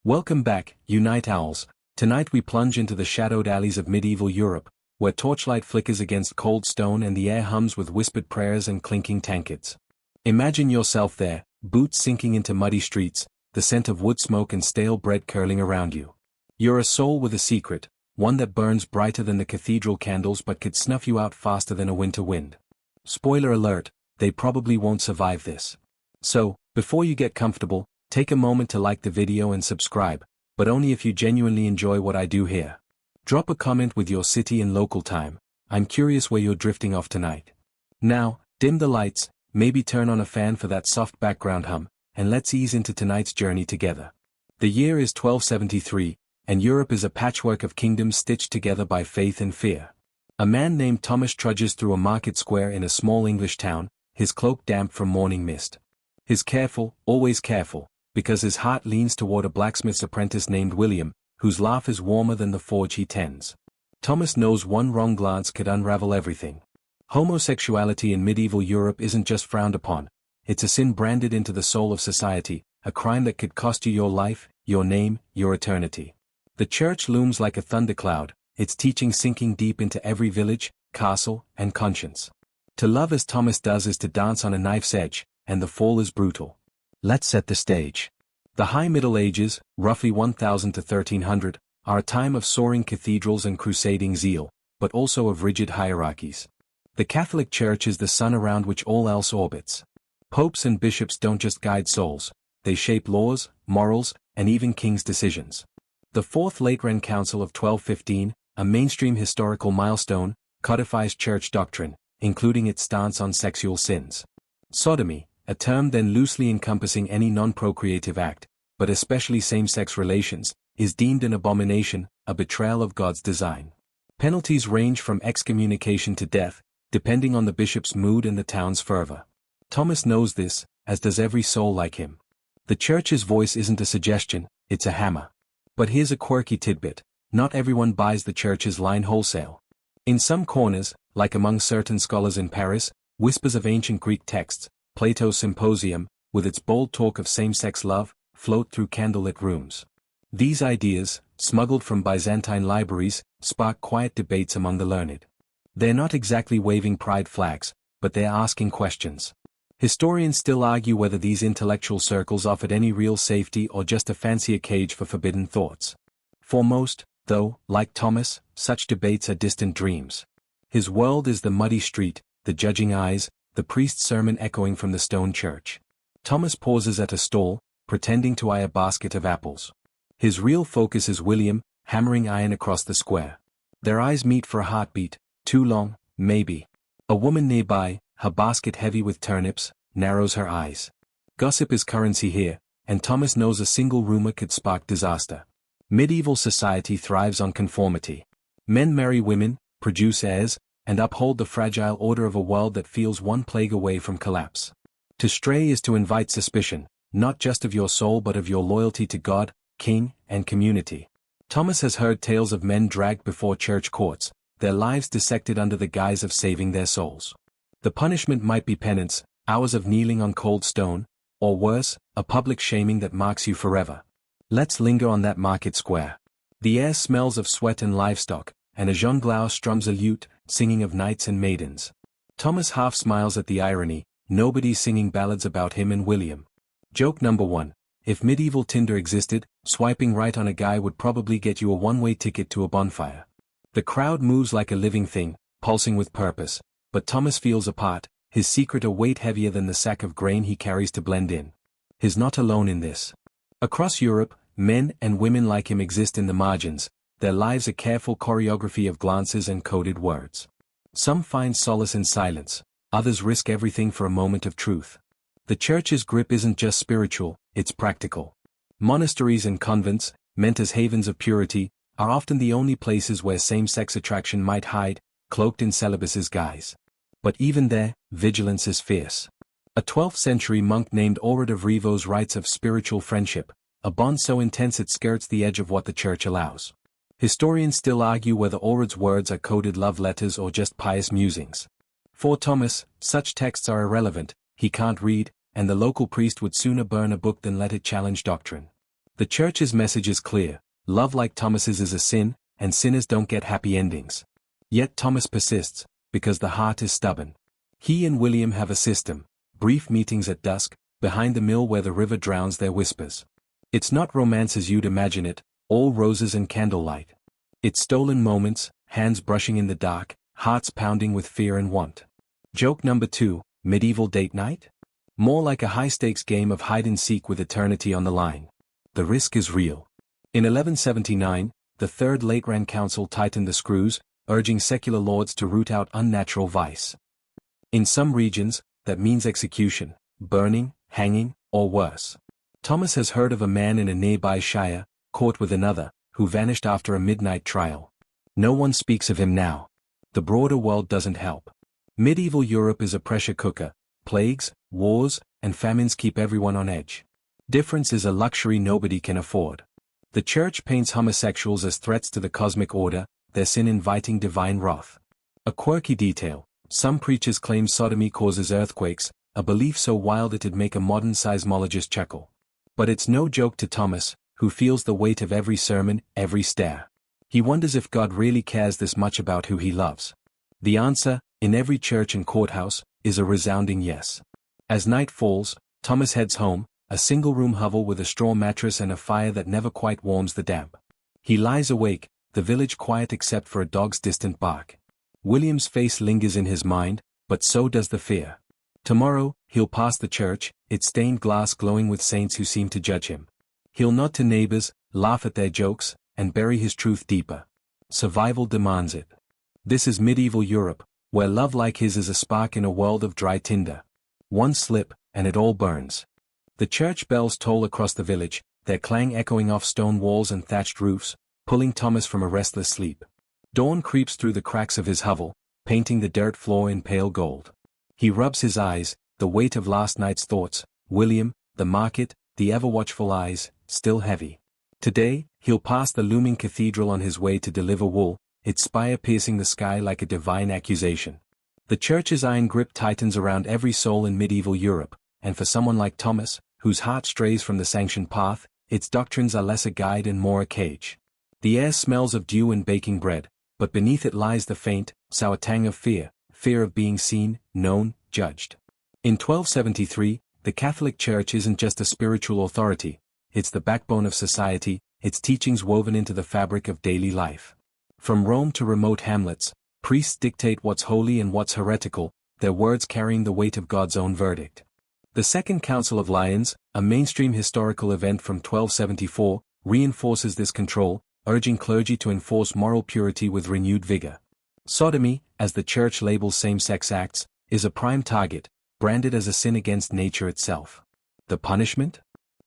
Welcome back, you night owls. Tonight we plunge into the shadowed alleys of medieval Europe, where torchlight flickers against cold stone and the air hums with whispered prayers and clinking tankards. Imagine yourself there, boots sinking into muddy streets, the scent of wood smoke and stale bread curling around you. You're a soul with a secret, one that burns brighter than the cathedral candles but could snuff you out faster than a winter wind. Spoiler alert, they probably won't survive this. So, before you get comfortable, take a moment to like the video and subscribe, but only if you genuinely enjoy what I do here. Drop a comment with your city and local time. I'm curious where you're drifting off tonight. Now, dim the lights, maybe turn on a fan for that soft background hum, and let's ease into tonight's journey together. The year is 1273, and Europe is a patchwork of kingdoms stitched together by faith and fear. A man named Thomas trudges through a market square in a small English town, his cloak damp from morning mist. He's careful, always careful, because his heart leans toward a blacksmith's apprentice named William, whose laugh is warmer than the forge he tends. Thomas knows one wrong glance could unravel everything. Homosexuality in medieval Europe isn't just frowned upon, it's a sin branded into the soul of society, a crime that could cost you your life, your name, your eternity. The church looms like a thundercloud, its teaching sinking deep into every village, castle, and conscience. To love as Thomas does is to dance on a knife's edge, and the fall is brutal. Let's set the stage. The High Middle Ages, roughly 1000 to 1300, are a time of soaring cathedrals and crusading zeal, but also of rigid hierarchies. The Catholic Church is the sun around which all else orbits. Popes and bishops don't just guide souls, they shape laws, morals, and even kings' decisions. The Fourth Lateran Council of 1215, a mainstream historical milestone, codifies church doctrine, including its stance on sexual sins. Sodomy, a term then loosely encompassing any non-procreative act, but especially same-sex relations, is deemed an abomination, a betrayal of God's design. Penalties range from excommunication to death, depending on the bishop's mood and the town's fervor. Thomas knows this, as does every soul like him. The church's voice isn't a suggestion, it's a hammer. But here's a quirky tidbit: not everyone buys the church's line wholesale. In some corners, like among certain scholars in Paris, whispers of ancient Greek texts, Plato's Symposium, with its bold talk of same-sex love, float through candlelit rooms. These ideas, smuggled from Byzantine libraries, spark quiet debates among the learned. They're not exactly waving pride flags, but they're asking questions. Historians still argue whether these intellectual circles offered any real safety or just a fancier cage for forbidden thoughts. For most, though, like Thomas, such debates are distant dreams. His world is the muddy street, the judging eyes, the priest's sermon echoing from the stone church. Thomas pauses at a stall, pretending to eye a basket of apples. His real focus is William, hammering iron across the square. Their eyes meet for a heartbeat, too long, maybe. A woman nearby, her basket heavy with turnips, narrows her eyes. Gossip is currency here, and Thomas knows a single rumor could spark disaster. Medieval society thrives on conformity. Men marry women, produce heirs, and uphold the fragile order of a world that feels one plague away from collapse. To stray is to invite suspicion, not just of your soul but of your loyalty to God, king, and community. Thomas has heard tales of men dragged before church courts, their lives dissected under the guise of saving their souls. The punishment might be penance, hours of kneeling on cold stone, or worse, a public shaming that marks you forever. Let's linger on that market square. The air smells of sweat and livestock, and a jongleur strums a lute, singing of knights and maidens. Thomas half smiles at the irony, nobody's singing ballads about him and William. Joke number 1. If medieval Tinder existed, swiping right on a guy would probably get you a one-way ticket to a bonfire. The crowd moves like a living thing, pulsing with purpose, but Thomas feels apart, his secret a weight heavier than the sack of grain he carries to blend in. He's not alone in this. Across Europe, men and women like him exist in the margins, their lives a careful choreography of glances and coded words. Some find solace in silence, others risk everything for a moment of truth. The church's grip isn't just spiritual, it's practical. Monasteries and convents, meant as havens of purity, are often the only places where same-sex attraction might hide, cloaked in celibacy's guise. But even there, vigilance is fierce. A 12th-century monk named Aurard of Rivaux writes of spiritual friendship, a bond so intense it skirts the edge of what the church allows. Historians still argue whether Aurard's words are coded love letters or just pious musings. For Thomas, such texts are irrelevant, he can't read, and the local priest would sooner burn a book than let it challenge doctrine. The church's message is clear: love like Thomas's is a sin, and sinners don't get happy endings. Yet Thomas persists, because the heart is stubborn. He and William have a system: brief meetings at dusk, behind the mill where the river drowns their whispers. It's not romance as you'd imagine it, all roses and candlelight. It's stolen moments, hands brushing in the dark, hearts pounding with fear and want. Joke number 2, medieval date night? More like a high-stakes game of hide-and-seek with eternity on the line. The risk is real. In 1179, the Third Lateran Council tightened the screws, urging secular lords to root out unnatural vice. In some regions, that means execution, burning, hanging, or worse. Thomas has heard of a man in a nearby shire, caught with another, who vanished after a midnight trial. No one speaks of him now. The broader world doesn't help. Medieval Europe is a pressure cooker. Plagues, wars, and famines keep everyone on edge. Difference is a luxury nobody can afford. The church paints homosexuals as threats to the cosmic order, their sin inviting divine wrath. A quirky detail: some preachers claim sodomy causes earthquakes, a belief so wild it'd make a modern seismologist chuckle. But it's no joke to Thomas, who feels the weight of every sermon, every stare. He wonders if God really cares this much about who he loves. The answer, in every church and courthouse, is a resounding yes. As night falls, Thomas heads home, a single-room hovel with a straw mattress and a fire that never quite warms the damp. He lies awake, the village quiet except for a dog's distant bark. William's face lingers in his mind, but so does the fear. Tomorrow, he'll pass the church, its stained glass glowing with saints who seem to judge him. He'll nod to neighbors, laugh at their jokes, and bury his truth deeper. Survival demands it. This is medieval Europe, where love like his is a spark in a world of dry tinder. One slip, and it all burns. The church bells toll across the village, their clang echoing off stone walls and thatched roofs, pulling Thomas from a restless sleep. Dawn creeps through the cracks of his hovel, painting the dirt floor in pale gold. He rubs his eyes, the weight of last night's thoughts, William, the market, the ever-watchful eyes, still heavy. Today, he'll pass the looming cathedral on his way to deliver wool, its spire piercing the sky like a divine accusation. The church's iron grip tightens around every soul in medieval Europe, and for someone like Thomas, whose heart strays from the sanctioned path, its doctrines are less a guide and more a cage. The air smells of dew and baking bread, but beneath it lies the faint, sour tang of fear, fear of being seen, known, judged. In 1273, the Catholic Church isn't just a spiritual authority, it's the backbone of society, its teachings woven into the fabric of daily life. From Rome to remote hamlets, priests dictate what's holy and what's heretical, their words carrying the weight of God's own verdict. The Second Council of Lyons, a mainstream historical event from 1274, reinforces this control, urging clergy to enforce moral purity with renewed vigor. Sodomy, as the church labels same-sex acts, is a prime target, branded as a sin against nature itself. The punishment?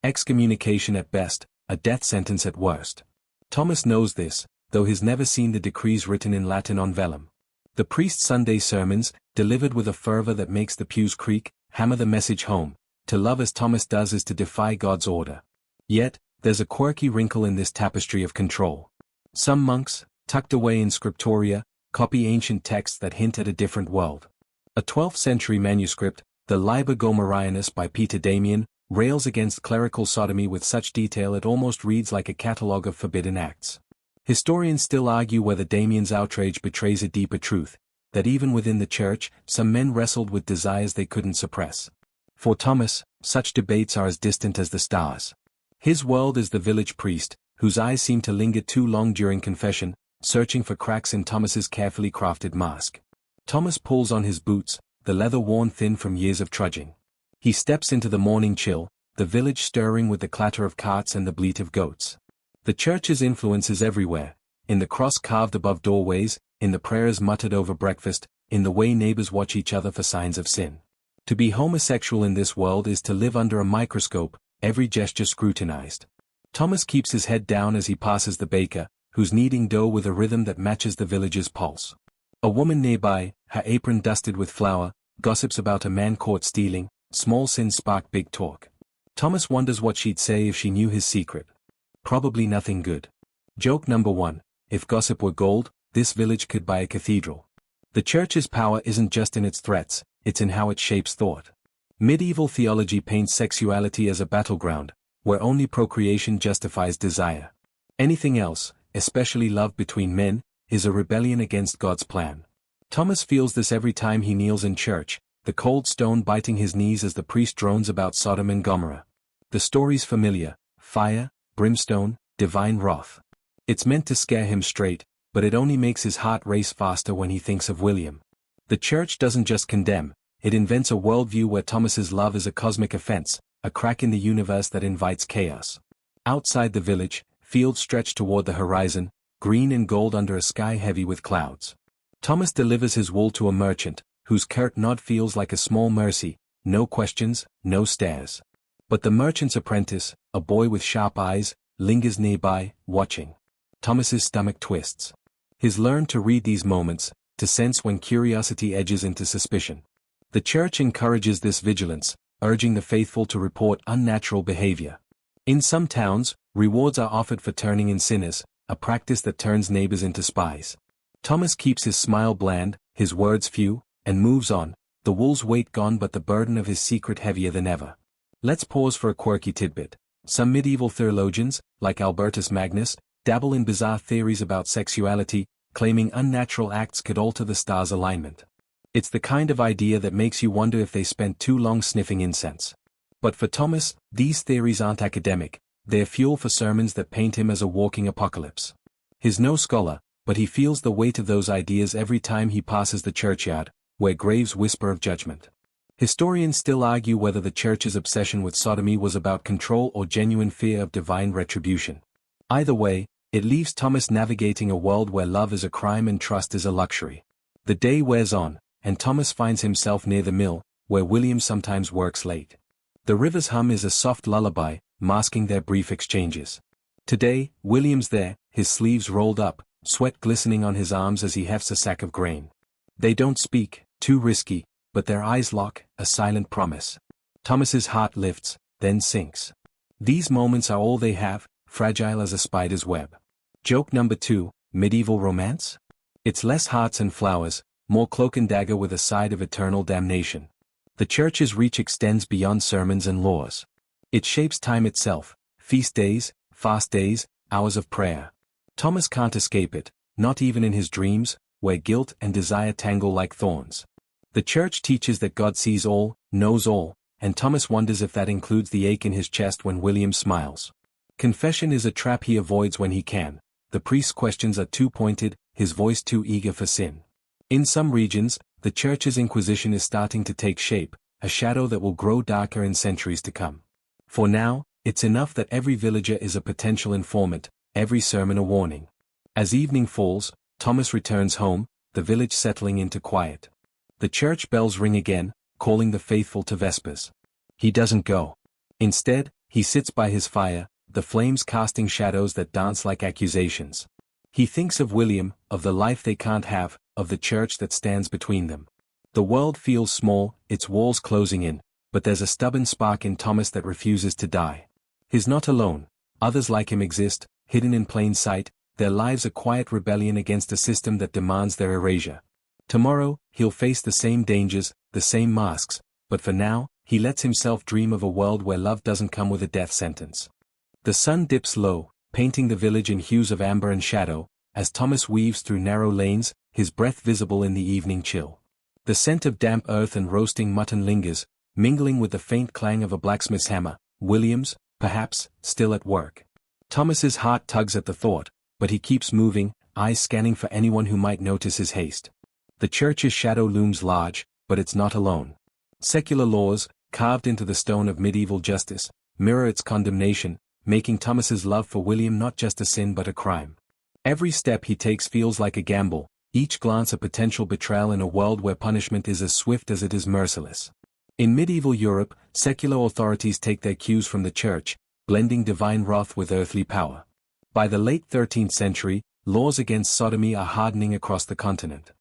Excommunication at best, a death sentence at worst. Thomas knows this, though he's never seen the decrees written in Latin on vellum. The priest's Sunday sermons, delivered with a fervor that makes the pews creak, hammer the message home: to love as Thomas does is to defy God's order. Yet, there's a quirky wrinkle in this tapestry of control. Some monks, tucked away in scriptoria, copy ancient texts that hint at a different world. A 12th century manuscript, the Liber Gomarianus by Peter Damian, rails against clerical sodomy with such detail it almost reads like a catalogue of forbidden acts. Historians still argue whether Damian's outrage betrays a deeper truth, that even within the church, some men wrestled with desires they couldn't suppress. For Thomas, such debates are as distant as the stars. His world is the village priest, whose eyes seem to linger too long during confession, searching for cracks in Thomas's carefully crafted mask. Thomas pulls on his boots, the leather worn thin from years of trudging. He steps into the morning chill, the village stirring with the clatter of carts and the bleat of goats. The church's influence is everywhere, in the cross carved above doorways, in the prayers muttered over breakfast, in the way neighbors watch each other for signs of sin. To be homosexual in this world is to live under a microscope, every gesture scrutinized. Thomas keeps his head down as he passes the baker, who's kneading dough with a rhythm that matches the village's pulse. A woman nearby, her apron dusted with flour, gossips about a man caught stealing. Small sins spark big talk. Thomas wonders what she'd say if she knew his secret. Probably nothing good. Joke number 1, if gossip were gold, this village could buy a cathedral. The church's power isn't just in its threats, it's in how it shapes thought. Medieval theology paints sexuality as a battleground, where only procreation justifies desire. Anything else, especially love between men, is a rebellion against God's plan. Thomas feels this every time he kneels in church, the cold stone biting his knees as the priest drones about Sodom and Gomorrah. The story's familiar: fire, brimstone, divine wrath. It's meant to scare him straight, but it only makes his heart race faster when he thinks of William. The church doesn't just condemn, it invents a worldview where Thomas's love is a cosmic offense, a crack in the universe that invites chaos. Outside the village, fields stretch toward the horizon, green and gold under a sky heavy with clouds. Thomas delivers his wool to a merchant, whose curt nod feels like a small mercy: no questions, no stares. But the merchant's apprentice, a boy with sharp eyes, lingers nearby, watching. Thomas's stomach twists. He's learned to read these moments, to sense when curiosity edges into suspicion. The church encourages this vigilance, urging the faithful to report unnatural behavior. In some towns, rewards are offered for turning in sinners, a practice that turns neighbors into spies. Thomas keeps his smile bland, his words few, and moves on, the wool's weight gone but the burden of his secret heavier than ever. Let's pause for a quirky tidbit. Some medieval theologians, like Albertus Magnus, dabble in bizarre theories about sexuality, claiming unnatural acts could alter the stars' alignment. It's the kind of idea that makes you wonder if they spent too long sniffing incense. But for Thomas, these theories aren't academic, they're fuel for sermons that paint him as a walking apocalypse. He's no scholar, but he feels the weight of those ideas every time he passes the churchyard, where graves whisper of judgment. Historians still argue whether the church's obsession with sodomy was about control or genuine fear of divine retribution. Either way, it leaves Thomas navigating a world where love is a crime and trust is a luxury. The day wears on, and Thomas finds himself near the mill, where William sometimes works late. The river's hum is a soft lullaby, masking their brief exchanges. Today, William's there, his sleeves rolled up, sweat glistening on his arms as he hefts a sack of grain. They don't speak, too risky, but their eyes lock, a silent promise. Thomas's heart lifts, then sinks. These moments are all they have, fragile as a spider's web. Joke number 2, medieval romance? It's less hearts and flowers, more cloak and dagger with a side of eternal damnation. The church's reach extends beyond sermons and laws. It shapes time itself: feast days, fast days, hours of prayer. Thomas can't escape it, not even in his dreams, where guilt and desire tangle like thorns. The church teaches that God sees all, knows all, and Thomas wonders if that includes the ache in his chest when William smiles. Confession is a trap he avoids when he can. The priest's questions are too pointed, his voice too eager for sin. In some regions, the church's inquisition is starting to take shape, a shadow that will grow darker in centuries to come. For now, it's enough that every villager is a potential informant, every sermon a warning. As evening falls, Thomas returns home, the village settling into quiet. The church bells ring again, calling the faithful to vespers. He doesn't go. Instead, he sits by his fire, the flames casting shadows that dance like accusations. He thinks of William, of the life they can't have, of the church that stands between them. The world feels small, its walls closing in, but there's a stubborn spark in Thomas that refuses to die. He's not alone. Others like him exist, hidden in plain sight, their lives a quiet rebellion against a system that demands their erasure. Tomorrow, he'll face the same dangers, the same masks, but for now, he lets himself dream of a world where love doesn't come with a death sentence. The sun dips low, painting the village in hues of amber and shadow, as Thomas weaves through narrow lanes, his breath visible in the evening chill. The scent of damp earth and roasting mutton lingers, mingling with the faint clang of a blacksmith's hammer. William's, perhaps, still at work. Thomas's heart tugs at the thought, but he keeps moving, eyes scanning for anyone who might notice his haste. The church's shadow looms large, but it's not alone. Secular laws, carved into the stone of medieval justice, mirror its condemnation, making Thomas's love for William not just a sin but a crime. Every step he takes feels like a gamble, each glance a potential betrayal in a world where punishment is as swift as it is merciless. In medieval Europe, secular authorities take their cues from the church, blending divine wrath with earthly power. By the late 13th century, laws against sodomy are hardening across the continent.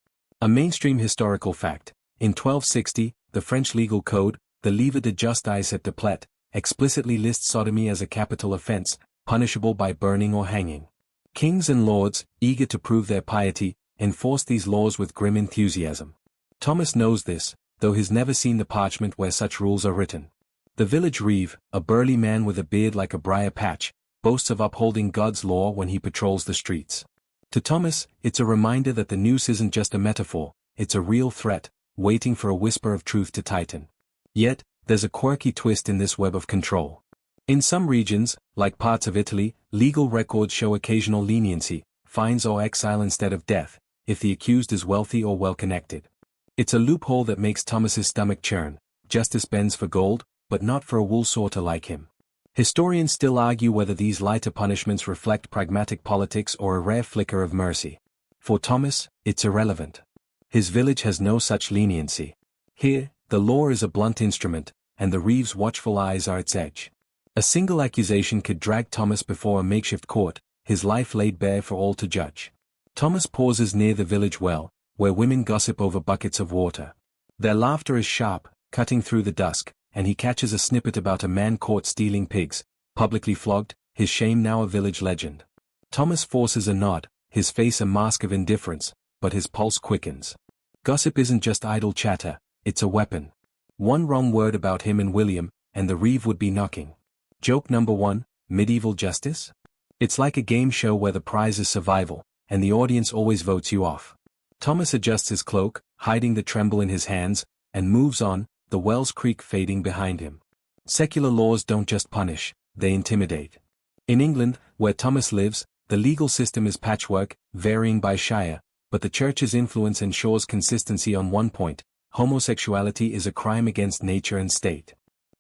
A mainstream historical fact: in 1260, the French legal code, the Livre de Justice et de Plainte, explicitly lists sodomy as a capital offense, punishable by burning or hanging. Kings and lords, eager to prove their piety, enforce these laws with grim enthusiasm. Thomas knows this, though he's never seen the parchment where such rules are written. The village reeve, a burly man with a beard like a briar patch, boasts of upholding God's law when he patrols the streets. To Thomas, it's a reminder that the noose isn't just a metaphor, it's a real threat, waiting for a whisper of truth to tighten. Yet, there's a quirky twist in this web of control. In some regions, like parts of Italy, legal records show occasional leniency, fines or exile instead of death, if the accused is wealthy or well-connected. It's a loophole that makes Thomas's stomach churn. Justice bends for gold, but not for a wool sorter like him. Historians still argue whether these lighter punishments reflect pragmatic politics or a rare flicker of mercy. For Thomas, it's irrelevant. His village has no such leniency. Here, the law is a blunt instrument, and the reeve's watchful eyes are its edge. A single accusation could drag Thomas before a makeshift court, his life laid bare for all to judge. Thomas pauses near the village well, where women gossip over buckets of water. Their laughter is sharp, cutting through the dusk, and he catches a snippet about a man caught stealing pigs, publicly flogged, his shame now a village legend. Thomas forces a nod, his face a mask of indifference, but his pulse quickens. Gossip isn't just idle chatter, it's a weapon. One wrong word about him and William, and the reeve would be knocking. Joke number 1, medieval justice? It's like a game show where the prize is survival, and the audience always votes you off. Thomas adjusts his cloak, hiding the tremble in his hands, and moves on, the Wells Creek fading behind him. Secular laws don't just punish, they intimidate. In England, where Thomas lives, the legal system is patchwork, varying by shire, but the church's influence ensures consistency on one point: homosexuality is a crime against nature and state.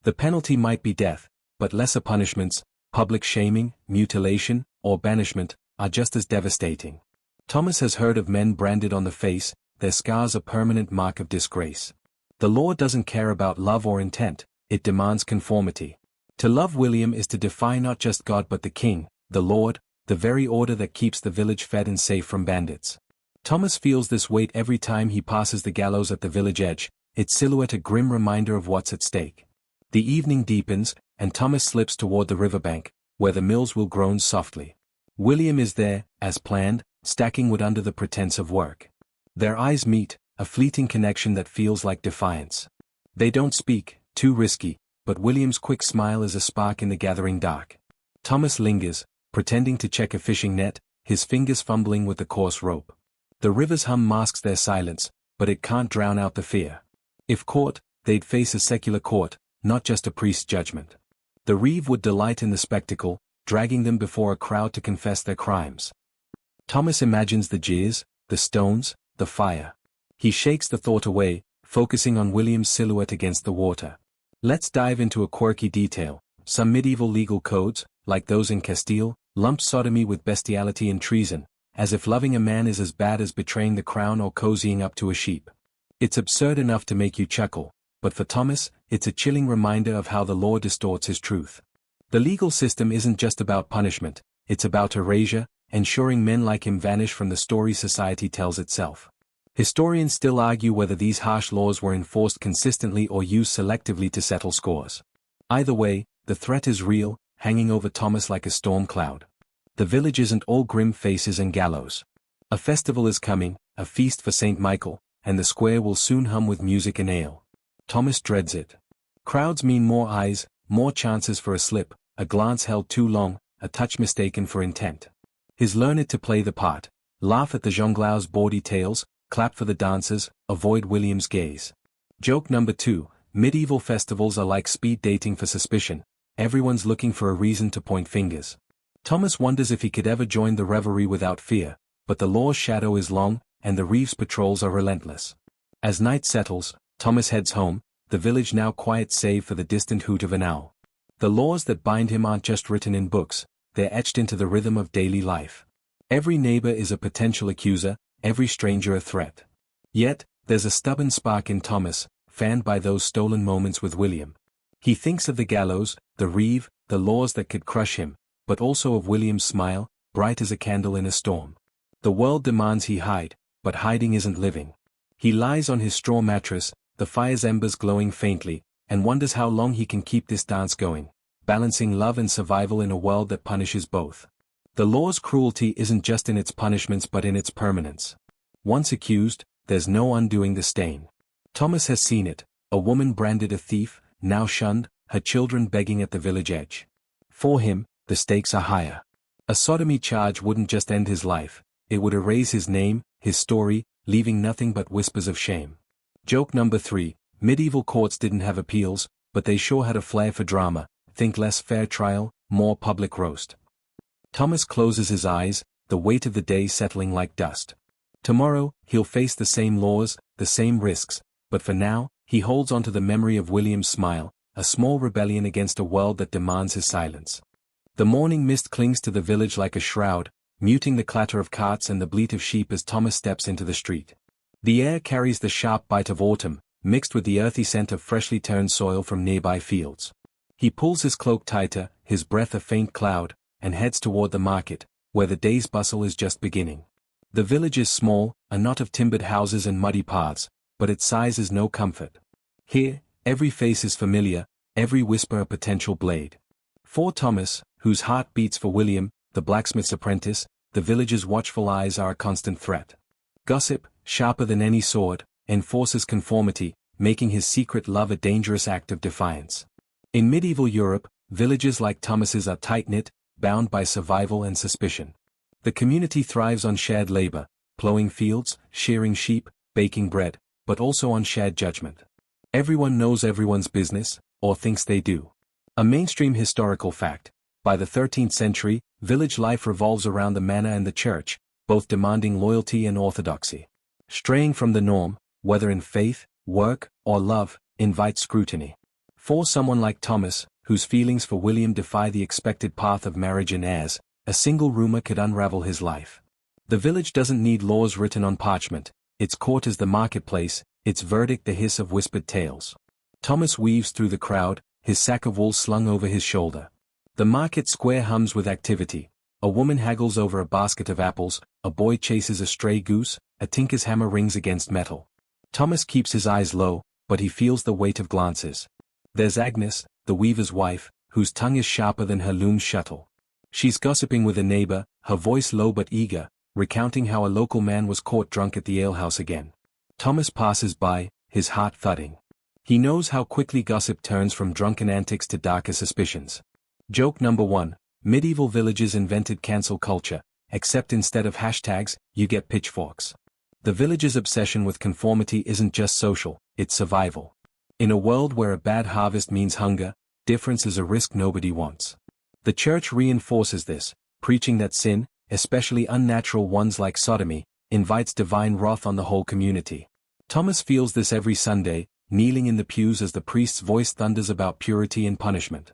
The penalty might be death, but lesser punishments, public shaming, mutilation, or banishment, are just as devastating. Thomas has heard of men branded on the face, their scars a permanent mark of disgrace. The law doesn't care about love or intent, it demands conformity. To love William is to defy not just God but the King, the Lord, the very order that keeps the village fed and safe from bandits. Thomas feels this weight every time he passes the gallows at the village edge, its silhouette a grim reminder of what's at stake. The evening deepens, and Thomas slips toward the riverbank, where the mills will groan softly. William is there, as planned, stacking wood under the pretense of work. Their eyes meet, a fleeting connection that feels like defiance. They don't speak, too risky, but William's quick smile is a spark in the gathering dark. Thomas lingers, pretending to check a fishing net, his fingers fumbling with the coarse rope. The river's hum masks their silence, but it can't drown out the fear. If caught, they'd face a secular court, not just a priest's judgment. The reeve would delight in the spectacle, dragging them before a crowd to confess their crimes. Thomas imagines the jeers, the stones, the fire. He shakes the thought away, focusing on William's silhouette against the water. Let's dive into a quirky detail. Some medieval legal codes, like those in Castile, lumped sodomy with bestiality and treason, as if loving a man is as bad as betraying the crown or cozying up to a sheep. It's absurd enough to make you chuckle, but for Thomas, it's a chilling reminder of how the law distorts his truth. The legal system isn't just about punishment, it's about erasure, ensuring men like him vanish from the story society tells itself. Historians still argue whether these harsh laws were enforced consistently or used selectively to settle scores. Either way, the threat is real, hanging over Thomas like a storm cloud. The village isn't all grim faces and gallows. A festival is coming, a feast for St. Michael, and the square will soon hum with music and ale. Thomas dreads it. Crowds mean more eyes, more chances for a slip, a glance held too long, a touch mistaken for intent. He's learned to play the part, laugh at the jongleurs' bawdy tales, clap for the dancers, avoid William's gaze. Joke number 2, medieval festivals are like speed dating for suspicion, everyone's looking for a reason to point fingers. Thomas wonders if he could ever join the revelry without fear, but the law's shadow is long, and the reeve's patrols are relentless. As night settles, Thomas heads home, the village now quiet save for the distant hoot of an owl. The laws that bind him aren't just written in books, they're etched into the rhythm of daily life. Every neighbor is a potential accuser, every stranger a threat. Yet, there's a stubborn spark in Thomas, fanned by those stolen moments with William. He thinks of the gallows, the reeve, the laws that could crush him, but also of William's smile, bright as a candle in a storm. The world demands he hide, but hiding isn't living. He lies on his straw mattress, the fire's embers glowing faintly, and wonders how long he can keep this dance going, balancing love and survival in a world that punishes both. The law's cruelty isn't just in its punishments but in its permanence. Once accused, there's no undoing the stain. Thomas has seen it, a woman branded a thief, now shunned, her children begging at the village edge. For him, the stakes are higher. A sodomy charge wouldn't just end his life, it would erase his name, his story, leaving nothing but whispers of shame. Joke number 3, medieval courts didn't have appeals, but they sure had a flair for drama. Think less fair trial, more public roast. Thomas closes his eyes, the weight of the day settling like dust. Tomorrow, he'll face the same laws, the same risks, but for now, he holds on to the memory of William's smile, a small rebellion against a world that demands his silence. The morning mist clings to the village like a shroud, muting the clatter of carts and the bleat of sheep as Thomas steps into the street. The air carries the sharp bite of autumn, mixed with the earthy scent of freshly turned soil from nearby fields. He pulls his cloak tighter, his breath a faint cloud, and heads toward the market, where the day's bustle is just beginning. The village is small, a knot of timbered houses and muddy paths, but its size is no comfort. Here, every face is familiar, every whisper a potential blade. For Thomas, whose heart beats for William, the blacksmith's apprentice, the village's watchful eyes are a constant threat. Gossip, sharper than any sword, enforces conformity, making his secret love a dangerous act of defiance. In medieval Europe, villages like Thomas's are tight-knit, bound by survival and suspicion. The community thrives on shared labor, plowing fields, shearing sheep, baking bread, but also on shared judgment. Everyone knows everyone's business, or thinks they do. A mainstream historical fact, by the 13th century, village life revolves around the manor and the church, both demanding loyalty and orthodoxy. Straying from the norm, whether in faith, work, or love, invites scrutiny. For someone like Thomas, whose feelings for William defy the expected path of marriage and heirs, a single rumor could unravel his life. The village doesn't need laws written on parchment, its court is the marketplace, its verdict the hiss of whispered tales. Thomas weaves through the crowd, his sack of wool slung over his shoulder. The market square hums with activity. A woman haggles over a basket of apples, a boy chases a stray goose, a tinker's hammer rings against metal. Thomas keeps his eyes low, but he feels the weight of glances. There's Agnes, the weaver's wife, whose tongue is sharper than her loom's shuttle. She's gossiping with a neighbor, her voice low but eager, recounting how a local man was caught drunk at the alehouse again. Thomas passes by, his heart thudding. He knows how quickly gossip turns from drunken antics to darker suspicions. Joke number 1, medieval villages invented cancel culture, except instead of hashtags, you get pitchforks. The village's obsession with conformity isn't just social, it's survival. In a world where a bad harvest means hunger, difference is a risk nobody wants. The church reinforces this, preaching that sin, especially unnatural ones like sodomy, invites divine wrath on the whole community. Thomas feels this every Sunday, kneeling in the pews as the priest's voice thunders about purity and punishment.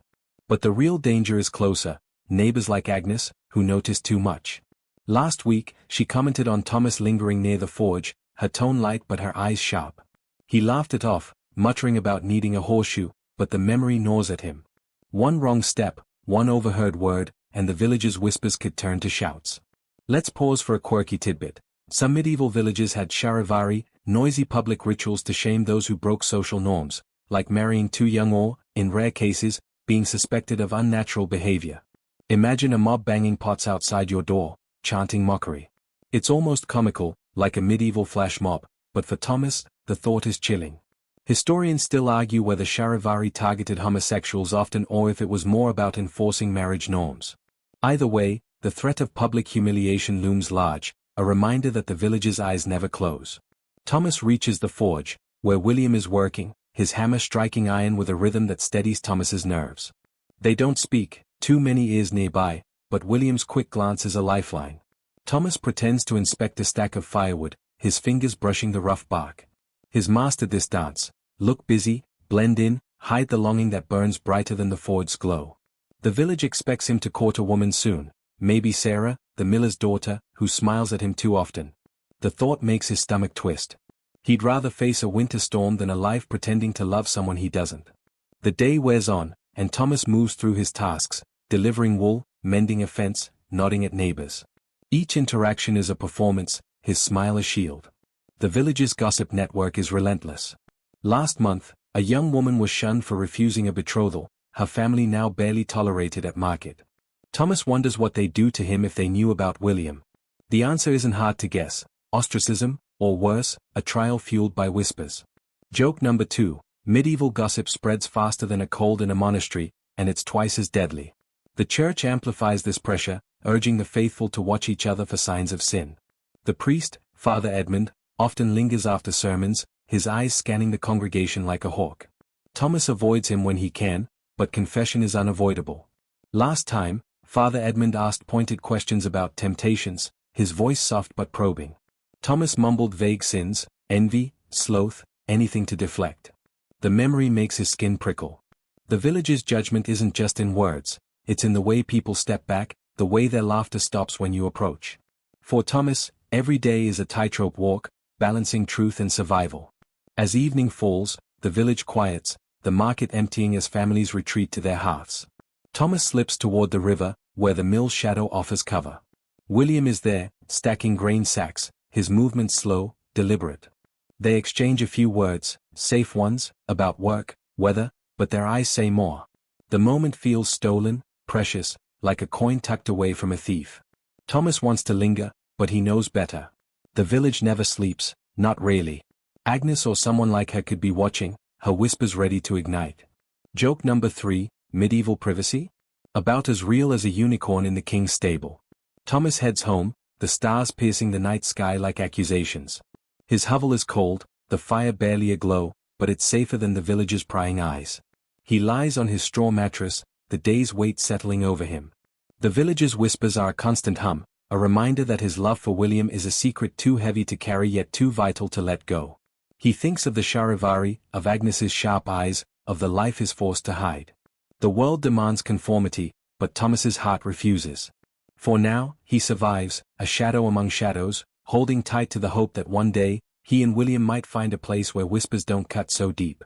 But the real danger is closer, neighbors like Agnes, who notice too much. Last week, she commented on Thomas lingering near the forge, her tone light but her eyes sharp. He laughed it off, muttering about needing a horseshoe, but the memory gnaws at him. One wrong step, one overheard word, and the village's whispers could turn to shouts. Let's pause for a quirky tidbit. Some medieval villages had charivari, noisy public rituals to shame those who broke social norms, like marrying too young or, in rare cases, being suspected of unnatural behavior. Imagine a mob banging pots outside your door, chanting mockery. It's almost comical, like a medieval flash mob, but for Thomas, the thought is chilling. Historians still argue whether charivari targeted homosexuals often or if it was more about enforcing marriage norms. Either way, the threat of public humiliation looms large, a reminder that the village's eyes never close. Thomas reaches the forge, where William is working, his hammer striking iron with a rhythm that steadies Thomas's nerves. They don't speak, too many ears nearby, but William's quick glance is a lifeline. Thomas pretends to inspect a stack of firewood, his fingers brushing the rough bark. He's mastered this dance. Look busy, blend in, hide the longing that burns brighter than the forge's glow. The village expects him to court a woman soon, maybe Sarah, the miller's daughter, who smiles at him too often. The thought makes his stomach twist. He'd rather face a winter storm than a life pretending to love someone he doesn't. The day wears on, and Thomas moves through his tasks, delivering wool, mending a fence, nodding at neighbors. Each interaction is a performance, his smile a shield. The village's gossip network is relentless. Last month, a young woman was shunned for refusing a betrothal, her family now barely tolerated at market. Thomas wonders what they'd do to him if they knew about William. The answer isn't hard to guess, ostracism, or worse, a trial fueled by whispers. Joke number 2, Medieval gossip spreads faster than a cold in a monastery, and it's twice as deadly. The church amplifies this pressure, urging the faithful to watch each other for signs of sin. The priest, Father Edmund, often lingers after sermons, his eyes scanning the congregation like a hawk. Thomas avoids him when he can, but confession is unavoidable. Last time, Father Edmund asked pointed questions about temptations, his voice soft but probing. Thomas mumbled vague sins, envy, sloth, anything to deflect. The memory makes his skin prickle. The village's judgment isn't just in words, it's in the way people step back, the way their laughter stops when you approach. For Thomas, every day is a tightrope walk, balancing truth and survival. As evening falls, the village quiets, the market emptying as families retreat to their hearths. Thomas slips toward the river, where the mill's shadow offers cover. William is there, stacking grain sacks, his movements slow, deliberate. They exchange a few words, safe ones, about work, weather, but their eyes say more. The moment feels stolen, precious, like a coin tucked away from a thief. Thomas wants to linger, but he knows better. The village never sleeps, not really. Agnes or someone like her could be watching, her whispers ready to ignite. Joke number 3, medieval privacy? About as real as a unicorn in the king's stable. Thomas heads home, the stars piercing the night sky like accusations. His hovel is cold, the fire barely aglow, but it's safer than the village's prying eyes. He lies on his straw mattress, the day's weight settling over him. The village's whispers are a constant hum, a reminder that his love for William is a secret too heavy to carry yet too vital to let go. He thinks of the charivari, of Agnes's sharp eyes, of the life he's forced to hide. The world demands conformity, but Thomas's heart refuses. For now, he survives, a shadow among shadows, holding tight to the hope that one day, he and William might find a place where whispers don't cut so deep.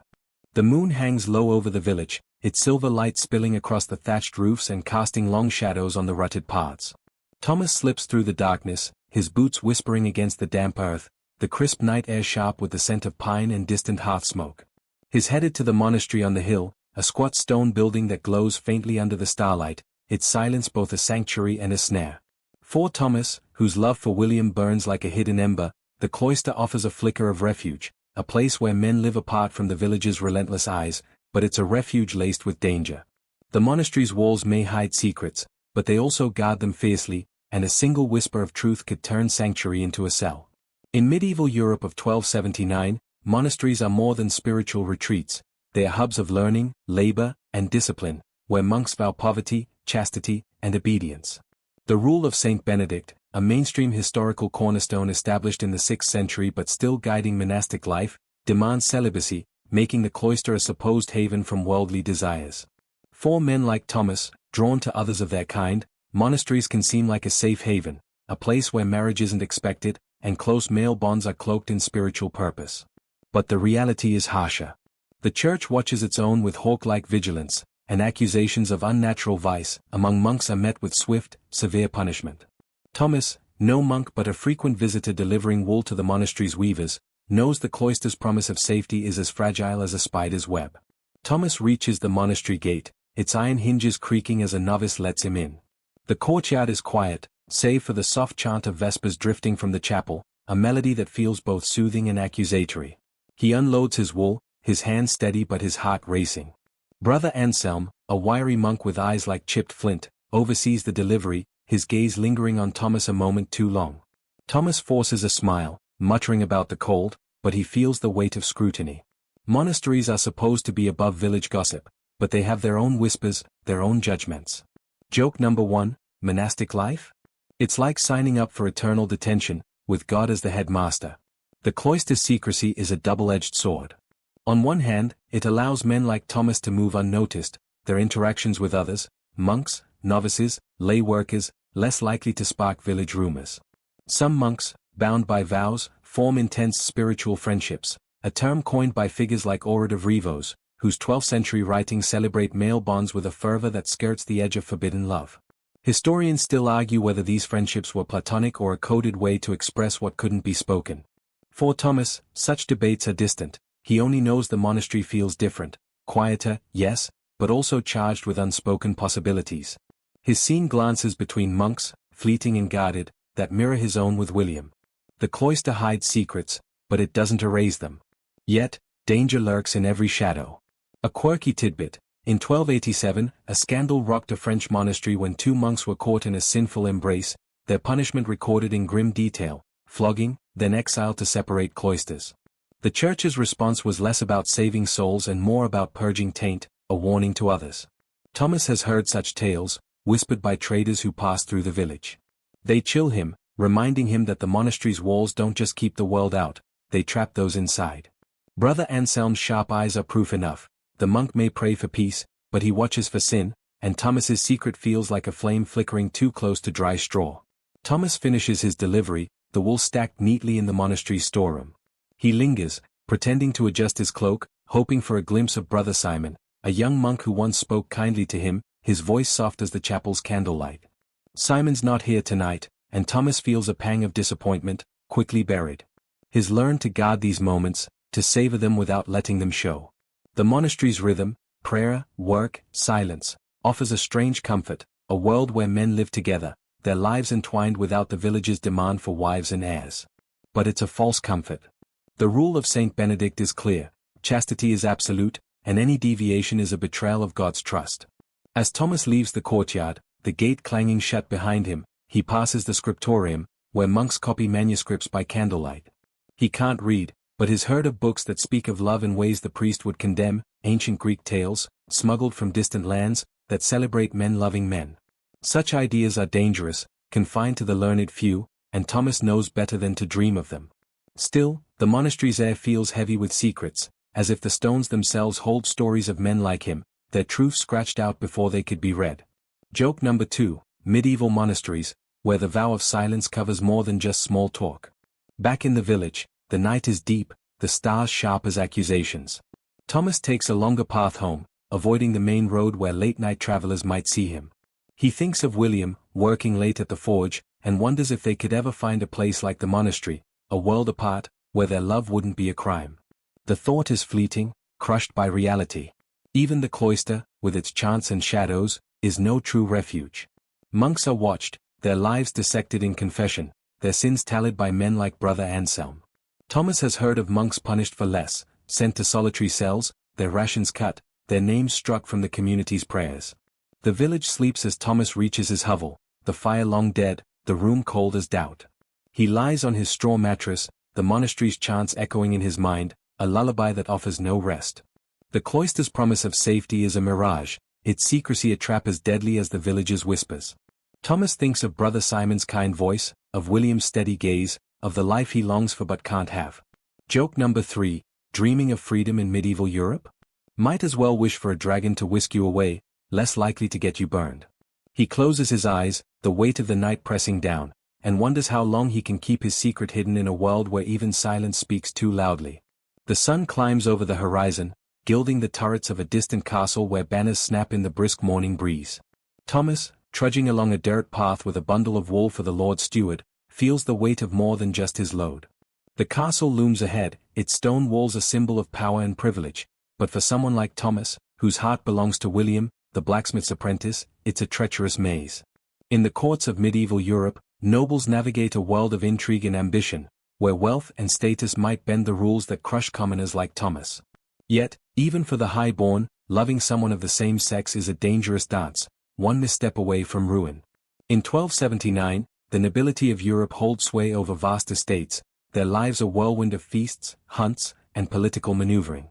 The moon hangs low over the village, its silver light spilling across the thatched roofs and casting long shadows on the rutted paths. Thomas slips through the darkness, his boots whispering against the damp earth, the crisp night air sharp with the scent of pine and distant hearth smoke. He's headed to the monastery on the hill, a squat stone building that glows faintly under the starlight, its silence both a sanctuary and a snare. For Thomas, whose love for William burns like a hidden ember, the cloister offers a flicker of refuge, a place where men live apart from the village's relentless eyes, but it's a refuge laced with danger. The monastery's walls may hide secrets, but they also guard them fiercely, and a single whisper of truth could turn sanctuary into a cell. In medieval Europe of 1279, monasteries are more than spiritual retreats, they are hubs of learning, labor, and discipline, where monks vow poverty, chastity, and obedience. The rule of Saint Benedict, a mainstream historical cornerstone established in the 6th century but still guiding monastic life, demands celibacy, making the cloister a supposed haven from worldly desires. For men like Thomas, drawn to others of their kind, monasteries can seem like a safe haven, a place where marriage isn't expected, and close male bonds are cloaked in spiritual purpose. But the reality is harsher. The church watches its own with hawk-like vigilance, and accusations of unnatural vice among monks are met with swift, severe punishment. Thomas, no monk but a frequent visitor delivering wool to the monastery's weavers, knows the cloister's promise of safety is as fragile as a spider's web. Thomas reaches the monastery gate, its iron hinges creaking as a novice lets him in. The courtyard is quiet, save for the soft chant of vespers drifting from the chapel, a melody that feels both soothing and accusatory. He unloads his wool, his hand steady but his heart racing. Brother Anselm, a wiry monk with eyes like chipped flint, oversees the delivery, his gaze lingering on Thomas a moment too long. Thomas forces a smile, muttering about the cold, but he feels the weight of scrutiny. Monasteries are supposed to be above village gossip, but they have their own whispers, their own judgments. Joke number 1, monastic life? It's like signing up for eternal detention, with God as the headmaster. The cloister's secrecy is a double-edged sword. On one hand, it allows men like Thomas to move unnoticed, their interactions with others, monks, novices, lay workers, less likely to spark village rumors. Some monks, bound by vows, form intense spiritual friendships, a term coined by figures like Orid of Rivos, whose 12th century writings celebrate male bonds with a fervor that skirts the edge of forbidden love. Historians still argue whether these friendships were platonic or a coded way to express what couldn't be spoken. For Thomas, such debates are distant. He only knows the monastery feels different, quieter, yes, but also charged with unspoken possibilities. His scene glances between monks, fleeting and guarded, that mirror his own with William. The cloister hides secrets, but it doesn't erase them. Yet, danger lurks in every shadow. A quirky tidbit. In 1287, a scandal rocked a French monastery when two monks were caught in a sinful embrace, their punishment recorded in grim detail, flogging, then exile to separate cloisters. The church's response was less about saving souls and more about purging taint, a warning to others. Thomas has heard such tales, whispered by traders who pass through the village. They chill him, reminding him that the monastery's walls don't just keep the world out, they trap those inside. Brother Anselm's sharp eyes are proof enough. The monk may pray for peace, but he watches for sin, and Thomas's secret feels like a flame flickering too close to dry straw. Thomas finishes his delivery, the wool stacked neatly in the monastery's storeroom. He lingers, pretending to adjust his cloak, hoping for a glimpse of Brother Simon, a young monk who once spoke kindly to him, his voice soft as the chapel's candlelight. Simon's not here tonight, and Thomas feels a pang of disappointment, quickly buried. He's learned to guard these moments, to savor them without letting them show. The monastery's rhythm, prayer, work, silence, offers a strange comfort, a world where men live together, their lives entwined without the village's demand for wives and heirs. But it's a false comfort. The rule of Saint Benedict is clear, chastity is absolute, and any deviation is a betrayal of God's trust. As Thomas leaves the courtyard, the gate clanging shut behind him, he passes the scriptorium, where monks copy manuscripts by candlelight. He can't read, but has heard of books that speak of love in ways the priest would condemn, ancient Greek tales, smuggled from distant lands, that celebrate men loving men. Such ideas are dangerous, confined to the learned few, and Thomas knows better than to dream of them. Still, the monastery's air feels heavy with secrets, as if the stones themselves hold stories of men like him, their truth scratched out before they could be read. Joke number 2, medieval monasteries, where the vow of silence covers more than just small talk. Back in the village, the night is deep, the stars sharp as accusations. Thomas takes a longer path home, avoiding the main road where late-night travelers might see him. He thinks of William, working late at the forge, and wonders if they could ever find a place like the monastery, a world apart, where their love wouldn't be a crime. The thought is fleeting, crushed by reality. Even the cloister, with its chants and shadows, is no true refuge. Monks are watched, their lives dissected in confession, their sins tallied by men like Brother Anselm. Thomas has heard of monks punished for less, sent to solitary cells, their rations cut, their names struck from the community's prayers. The village sleeps as Thomas reaches his hovel, the fire long dead, the room cold as doubt. He lies on his straw mattress, the monastery's chants echoing in his mind, a lullaby that offers no rest. The cloister's promise of safety is a mirage, its secrecy a trap as deadly as the village's whispers. Thomas thinks of Brother Simon's kind voice, of William's steady gaze, of the life he longs for but can't have. Joke number 3, dreaming of freedom in medieval Europe? Might as well wish for a dragon to whisk you away, less likely to get you burned. He closes his eyes, the weight of the night pressing down, and wonders how long he can keep his secret hidden in a world where even silence speaks too loudly. The sun climbs over the horizon, gilding the turrets of a distant castle where banners snap in the brisk morning breeze. Thomas, trudging along a dirt path with a bundle of wool for the Lord Steward, feels the weight of more than just his load. The castle looms ahead, its stone walls a symbol of power and privilege, but for someone like Thomas, whose heart belongs to William, the blacksmith's apprentice, it's a treacherous maze. In the courts of medieval Europe, nobles navigate a world of intrigue and ambition, where wealth and status might bend the rules that crush commoners like Thomas. Yet, even for the high-born, loving someone of the same sex is a dangerous dance, one misstep away from ruin. In 1279, the nobility of Europe hold sway over vast estates, their lives a whirlwind of feasts, hunts, and political maneuvering.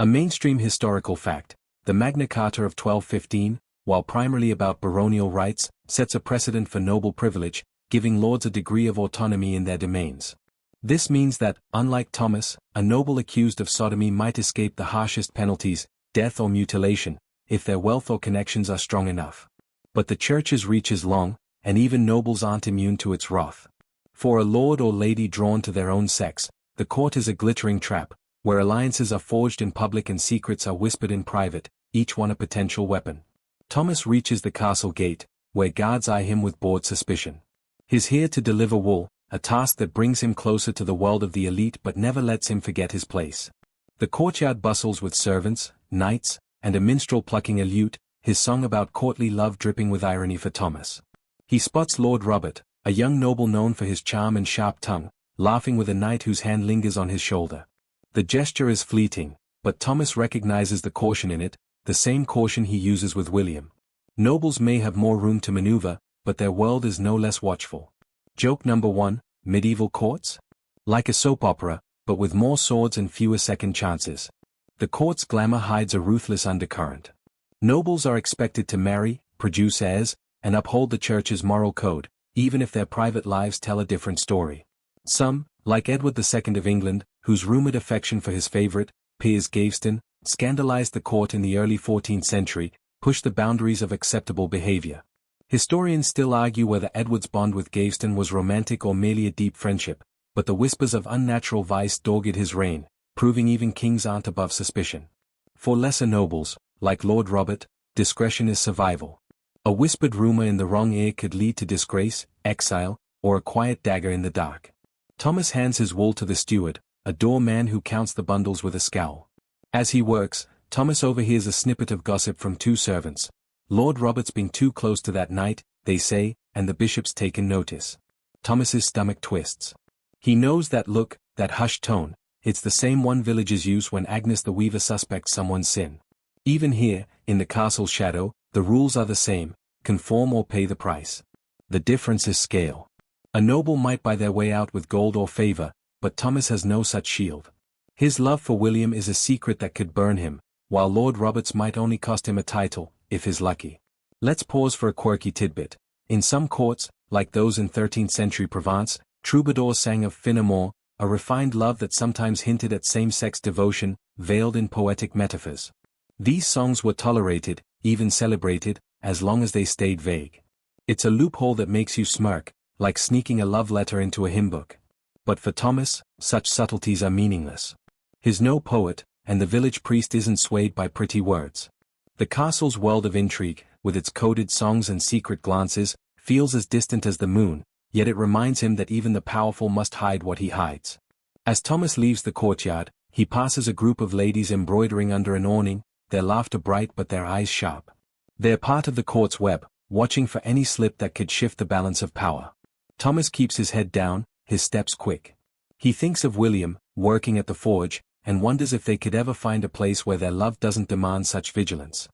A mainstream historical fact, the Magna Carta of 1215, while primarily about baronial rights, sets a precedent for noble privilege, giving lords a degree of autonomy in their domains. This means that, unlike Thomas, a noble accused of sodomy might escape the harshest penalties, death or mutilation, if their wealth or connections are strong enough. But the church's reach is long, and even nobles aren't immune to its wrath. For a lord or lady drawn to their own sex, the court is a glittering trap, where alliances are forged in public and secrets are whispered in private, each one a potential weapon. Thomas reaches the castle gate, where guards eye him with bored suspicion. He's here to deliver wool, a task that brings him closer to the world of the elite but never lets him forget his place. The courtyard bustles with servants, knights, and a minstrel plucking a lute, his song about courtly love dripping with irony for Thomas. He spots Lord Robert, a young noble known for his charm and sharp tongue, laughing with a knight whose hand lingers on his shoulder. The gesture is fleeting, But Thomas recognizes the caution in it, the same caution he uses with William. Nobles may have more room to maneuver, but their world is no less watchful. Joke number 1, medieval courts? Like a soap opera, but with more swords and fewer second chances. The court's glamour hides a ruthless undercurrent. Nobles are expected to marry, produce heirs, and uphold the church's moral code, even if their private lives tell a different story. Some, like Edward II of England, whose rumored affection for his favorite, Piers Gaveston, scandalized the court in the early 14th century, pushed the boundaries of acceptable behavior. Historians still argue whether Edward's bond with Gaveston was romantic or merely a deep friendship, but the whispers of unnatural vice dogged his reign, proving even kings aren't above suspicion. For lesser nobles, like Lord Robert, discretion is survival. A whispered rumor in the wrong ear could lead to disgrace, exile, or a quiet dagger in the dark. Thomas hands his wool to the steward, a doorman who counts the bundles with a scowl. As he works, Thomas overhears a snippet of gossip from 2 servants. Lord Robert's been too close to that night, they say, and the bishop's taken notice. Thomas's stomach twists. He knows that look, that hushed tone. It's the same one villagers use when Agnes the Weaver suspects someone's sin. Even here, in the castle's shadow, the rules are the same: conform or pay the price. The difference is scale. A noble might buy their way out with gold or favor, but Thomas has no such shield. His love for William is a secret that could burn him, while Lord Robert's might only cost him a title, if he's lucky. Let's pause for a quirky tidbit. In some courts, like those in 13th century Provence, troubadours sang of fin amour, a refined love that sometimes hinted at same-sex devotion, veiled in poetic metaphors. These songs were tolerated, even celebrated, as long as they stayed vague. It's a loophole that makes you smirk, like sneaking a love letter into a hymn book. But for Thomas, such subtleties are meaningless. He's no poet, and the village priest isn't swayed by pretty words. The castle's world of intrigue, with its coded songs and secret glances, feels as distant as the moon, yet it reminds him that even the powerful must hide what he hides. As Thomas leaves the courtyard, he passes a group of ladies embroidering under an awning, their laughter bright but their eyes sharp. They're part of the court's web, watching for any slip that could shift the balance of power. Thomas keeps his head down, his steps quick. He thinks of William, working at the forge, and wonders if they could ever find a place where their love doesn't demand such vigilance.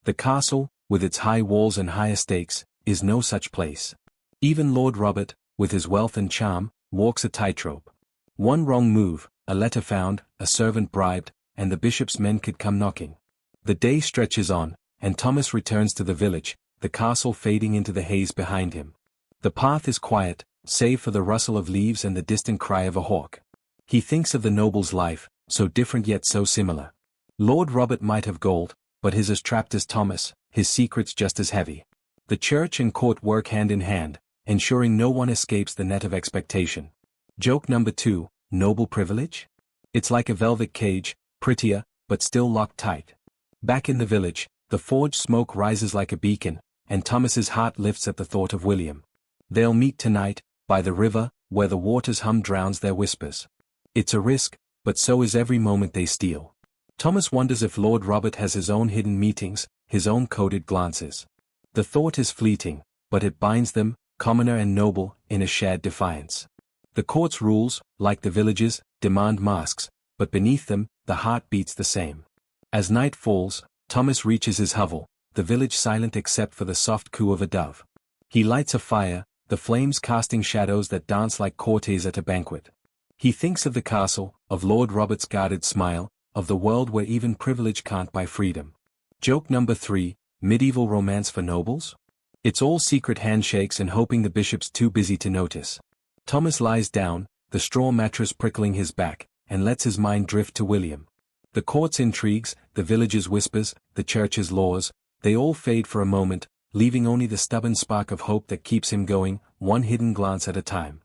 The castle, with its high walls and higher stakes, is no such place. Even Lord Robert, with his wealth and charm, walks a tightrope. One wrong move, a letter found, a servant bribed, and the bishop's men could come knocking. The day stretches on, and Thomas returns to the village, the castle fading into the haze behind him. The path is quiet, save for the rustle of leaves and the distant cry of a hawk. He thinks of the noble's life, so different yet so similar. Lord Robert might have gold, but his as trapped as Thomas, his secrets just as heavy. The church and court work hand in hand, ensuring no one escapes the net of expectation. Joke number 2, noble privilege? It's like a velvet cage, prettier, but still locked tight. Back in the village, the forge smoke rises like a beacon, and Thomas's heart lifts at the thought of William. They'll meet tonight, by the river, where the water's hum drowns their whispers. It's a risk, but so is every moment they steal. Thomas wonders if Lord Robert has his own hidden meetings, his own coded glances. The thought is fleeting, but it binds them, commoner and noble, in a shared defiance. The court's rules, like the village's, demand masks, but beneath them, the heart beats the same. As night falls, Thomas reaches his hovel, the village silent except for the soft coo of a dove. He lights a fire, the flames casting shadows that dance like courtiers at a banquet. He thinks of the castle, of Lord Robert's guarded smile, of the world where even privilege can't buy freedom. Joke number 3, medieval romance for nobles? It's all secret handshakes and hoping the bishop's too busy to notice. Thomas lies down, the straw mattress prickling his back, and lets his mind drift to William. The court's intrigues, the village's whispers, the church's laws, they all fade for a moment, leaving only the stubborn spark of hope that keeps him going, one hidden glance at a time.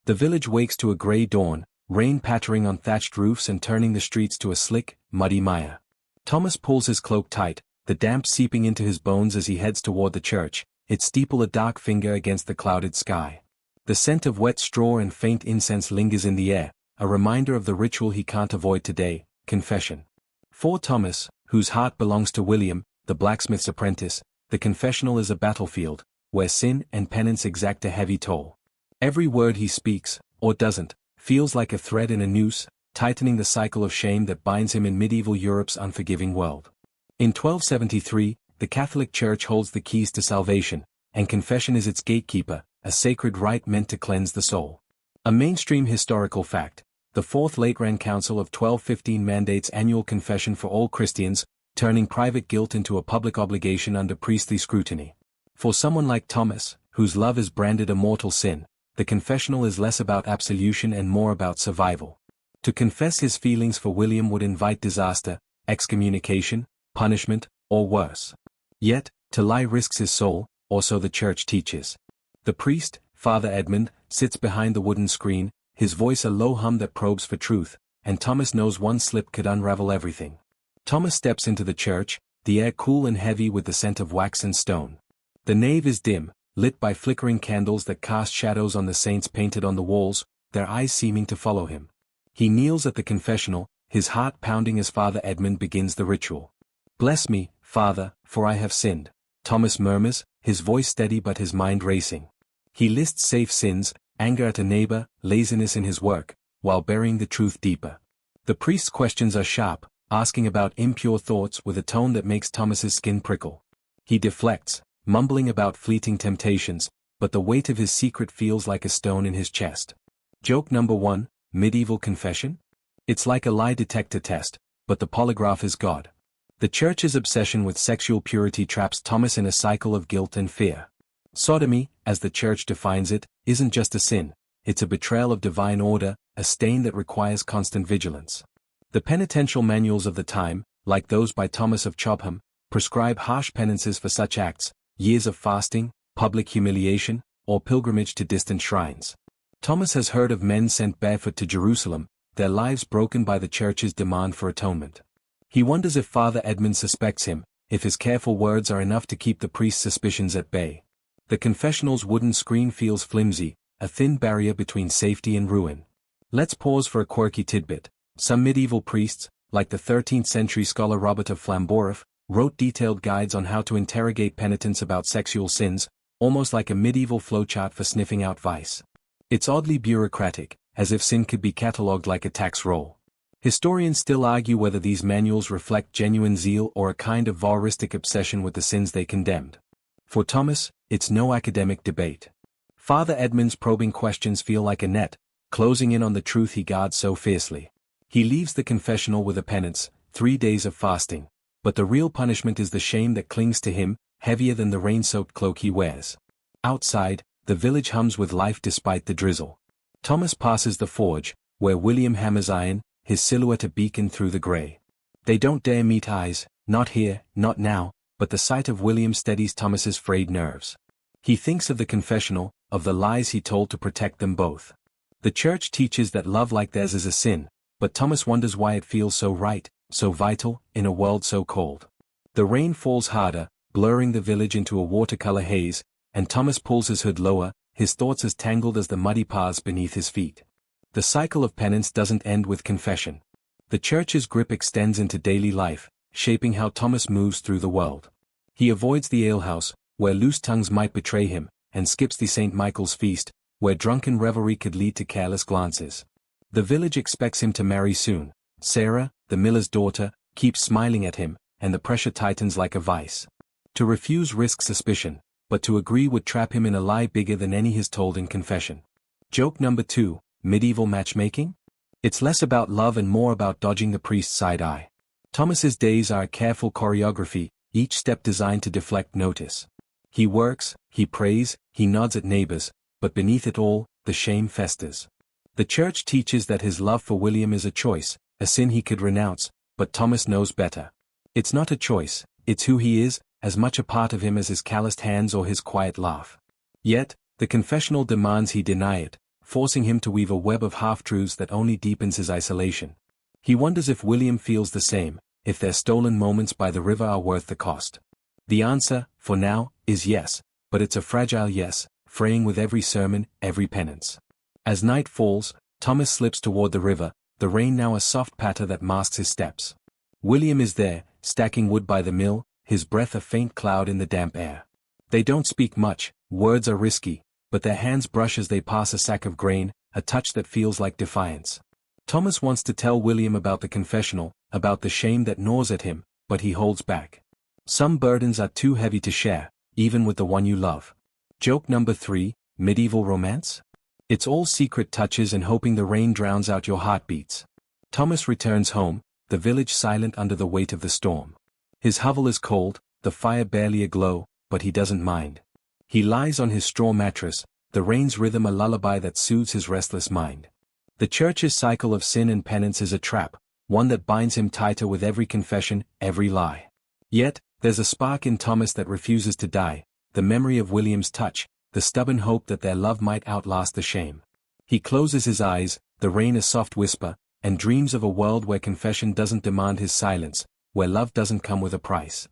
The village wakes to a grey dawn, rain pattering on thatched roofs and turning the streets to a slick, muddy mire. Thomas pulls his cloak tight, the damp seeping into his bones as he heads toward the church, its steeple a dark finger against the clouded sky. The scent of wet straw and faint incense lingers in the air, a reminder of the ritual he can't avoid today, confession. For Thomas, whose heart belongs to William, the blacksmith's apprentice, the confessional is a battlefield, where sin and penance exact a heavy toll. Every word he speaks, or doesn't, feels like a thread in a noose, tightening the cycle of shame that binds him in medieval Europe's unforgiving world. In 1273, the Catholic Church holds the keys to salvation, and confession is its gatekeeper, a sacred rite meant to cleanse the soul. A mainstream historical fact, the Fourth Lateran Council of 1215 mandates annual confession for all Christians, turning private guilt into a public obligation under priestly scrutiny. For someone like Thomas, whose love is branded a mortal sin, the confessional is less about absolution and more about survival. To confess his feelings for William would invite disaster, excommunication, punishment, or worse. Yet, to lie risks his soul, or so the Church teaches. The priest, Father Edmund, sits behind the wooden screen, his voice a low hum that probes for truth, and Thomas knows one slip could unravel everything. Thomas steps into the church, the air cool and heavy with the scent of wax and stone. The nave is dim, lit by flickering candles that cast shadows on the saints painted on the walls, their eyes seeming to follow him. He kneels at the confessional, his heart pounding as Father Edmund begins the ritual. "Bless me, Father, for I have sinned," Thomas murmurs, his voice steady but his mind racing. He lists safe sins, anger at a neighbor, laziness in his work, while burying the truth deeper. The priest's questions are sharp, asking about impure thoughts with a tone that makes Thomas's skin prickle. He deflects, mumbling about fleeting temptations, but the weight of his secret feels like a stone in his chest. Joke number 1, medieval confession? It's like a lie detector test, but the polygraph is God. The Church's obsession with sexual purity traps Thomas in a cycle of guilt and fear. Sodomy, as the Church defines it, isn't just a sin, it's a betrayal of divine order, a stain that requires constant vigilance. The penitential manuals of the time, like those by Thomas of Chobham, prescribe harsh penances for such acts, years of fasting, public humiliation, or pilgrimage to distant shrines. Thomas has heard of men sent barefoot to Jerusalem, their lives broken by the Church's demand for atonement. He wonders if Father Edmund suspects him, if his careful words are enough to keep the priest's suspicions at bay. The confessional's wooden screen feels flimsy, a thin barrier between safety and ruin. Let's pause for a quirky tidbit. Some medieval priests, like the 13th century scholar Robert of Flamborough, wrote detailed guides on how to interrogate penitents about sexual sins, almost like a medieval flowchart for sniffing out vice. It's oddly bureaucratic, as if sin could be catalogued like a tax roll. Historians still argue whether these manuals reflect genuine zeal or a kind of voyeuristic obsession with the sins they condemned. For Thomas, it's no academic debate. Father Edmund's probing questions feel like a net, closing in on the truth he guards so fiercely. He leaves the confessional with a penance, 3 days of fasting, but the real punishment is the shame that clings to him, heavier than the rain-soaked cloak he wears. Outside, the village hums with life despite the drizzle. Thomas passes the forge, where William hammers iron, his silhouette a beacon through the grey. They don't dare meet eyes, not here, not now, but the sight of William steadies Thomas's frayed nerves. He thinks of the confessional, of the lies he told to protect them both. The Church teaches that love like theirs is a sin, but Thomas wonders why it feels so right, so vital, in a world so cold. The rain falls harder, blurring the village into a watercolor haze, and Thomas pulls his hood lower, his thoughts as tangled as the muddy paths beneath his feet. The cycle of penance doesn't end with confession. The Church's grip extends into daily life, shaping how Thomas moves through the world. He avoids the alehouse, where loose tongues might betray him, and skips the St. Michael's feast, where drunken revelry could lead to careless glances. The village expects him to marry soon. Sarah, the miller's daughter, keeps smiling at him, and the pressure tightens like a vice. To refuse risks suspicion, but to agree would trap him in a lie bigger than any he's told in confession. Joke number 2, medieval matchmaking? It's less about love and more about dodging the priest's side eye. Thomas's days are a careful choreography, each step designed to deflect notice. He works, he prays, he nods at neighbors, but beneath it all, the shame festers. The Church teaches that his love for William is a choice, a sin he could renounce, but Thomas knows better. It's not a choice, it's who he is, as much a part of him as his calloused hands or his quiet laugh. Yet, the confessional demands he deny it, forcing him to weave a web of half-truths that only deepens his isolation. He wonders if William feels the same, if their stolen moments by the river are worth the cost. The answer, for now, is yes, but it's a fragile yes, fraying with every sermon, every penance. As night falls, Thomas slips toward the river, the rain now a soft patter that masks his steps. William is there, stacking wood by the mill, his breath a faint cloud in the damp air. They don't speak much, words are risky, but their hands brush as they pass a sack of grain, a touch that feels like defiance. Thomas wants to tell William about the confessional, about the shame that gnaws at him, but he holds back. Some burdens are too heavy to share, even with the one you love. Joke number 3, medieval romance? It's all secret touches and hoping the rain drowns out your heartbeats. Thomas returns home, the village silent under the weight of the storm. His hovel is cold, the fire barely aglow, but he doesn't mind. He lies on his straw mattress, the rain's rhythm a lullaby that soothes his restless mind. The church's cycle of sin and penance is a trap, one that binds him tighter with every confession, every lie. Yet, there's a spark in Thomas that refuses to die, the memory of William's touch, the stubborn hope that their love might outlast the shame. He closes his eyes, the rain a soft whisper, and dreams of a world where confession doesn't demand his silence, where love doesn't come with a price.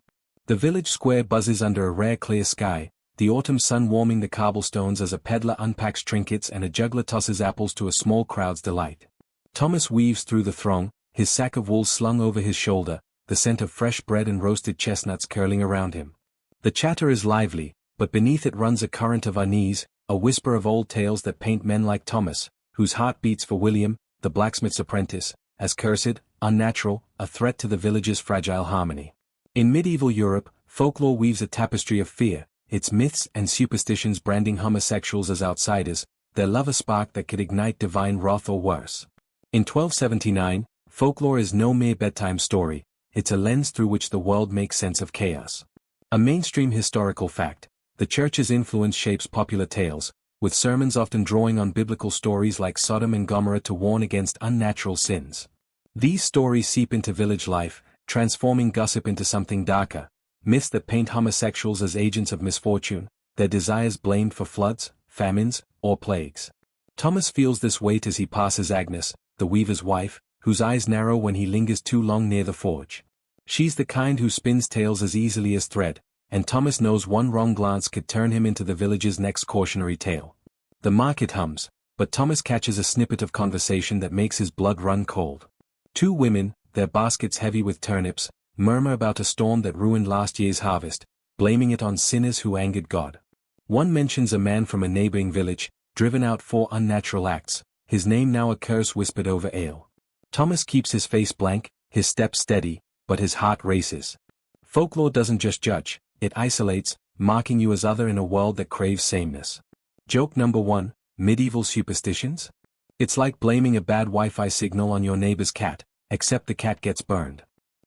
The village square buzzes under a rare clear sky, the autumn sun warming the cobblestones as a peddler unpacks trinkets and a juggler tosses apples to a small crowd's delight. Thomas weaves through the throng, his sack of wool slung over his shoulder, the scent of fresh bread and roasted chestnuts curling around him. The chatter is lively, but beneath it runs a current of unease, a whisper of old tales that paint men like Thomas, whose heart beats for William, the blacksmith's apprentice, as cursed, unnatural, a threat to the village's fragile harmony. In medieval Europe, folklore weaves a tapestry of fear, its myths and superstitions branding homosexuals as outsiders, their love a spark that could ignite divine wrath or worse. In 1279, folklore is no mere bedtime story, it's a lens through which the world makes sense of chaos. A mainstream historical fact, the church's influence shapes popular tales, with sermons often drawing on biblical stories like Sodom and Gomorrah to warn against unnatural sins. These stories seep into village life, transforming gossip into something darker, myths that paint homosexuals as agents of misfortune, their desires blamed for floods, famines, or plagues. Thomas feels this weight as he passes Agnes, the weaver's wife, whose eyes narrow when he lingers too long near the forge. She's the kind who spins tales as easily as thread, and Thomas knows one wrong glance could turn him into the village's next cautionary tale. The market hums, but Thomas catches a snippet of conversation that makes his blood run cold. Two women, their baskets heavy with turnips, murmur about a storm that ruined last year's harvest, blaming it on sinners who angered God. One mentions a man from a neighboring village, driven out for unnatural acts, his name now a curse whispered over ale. Thomas keeps his face blank, his step steady, but his heart races. Folklore doesn't just judge, it isolates, marking you as other in a world that craves sameness. Joke number 1, medieval superstitions? It's like blaming a bad Wi-Fi signal on your neighbor's cat, except the cat gets burned.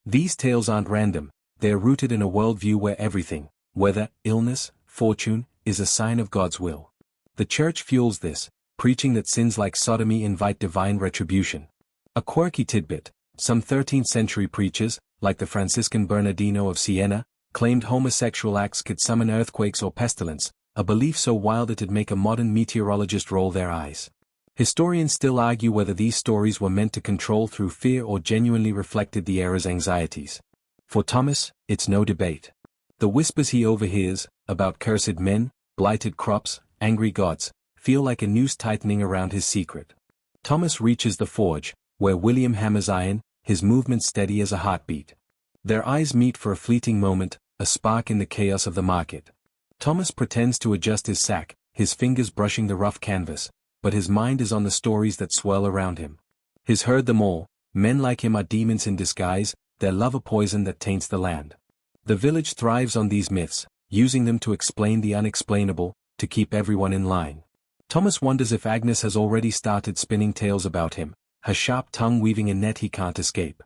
These tales aren't random, they're rooted in a worldview where everything, weather, illness, fortune, is a sign of God's will. The church fuels this, preaching that sins like sodomy invite divine retribution. A quirky tidbit, some 13th century preachers, like the Franciscan Bernardino of Siena, claimed homosexual acts could summon earthquakes or pestilence, a belief so wild it'd make a modern meteorologist roll their eyes. Historians still argue whether these stories were meant to control through fear or genuinely reflected the era's anxieties. For Thomas, it's no debate. The whispers he overhears, about cursed men, blighted crops, angry gods, feel like a noose tightening around his secret. Thomas reaches the forge, where William hammers iron, his movements steady as a heartbeat. Their eyes meet for a fleeting moment, a spark in the chaos of the market. Thomas pretends to adjust his sack, his fingers brushing the rough canvas, but his mind is on the stories that swell around him. He's heard them all, men like him are demons in disguise, their love a poison that taints the land. The village thrives on these myths, using them to explain the unexplainable, to keep everyone in line. Thomas wonders if Agnes has already started spinning tales about him, her sharp tongue weaving a net he can't escape.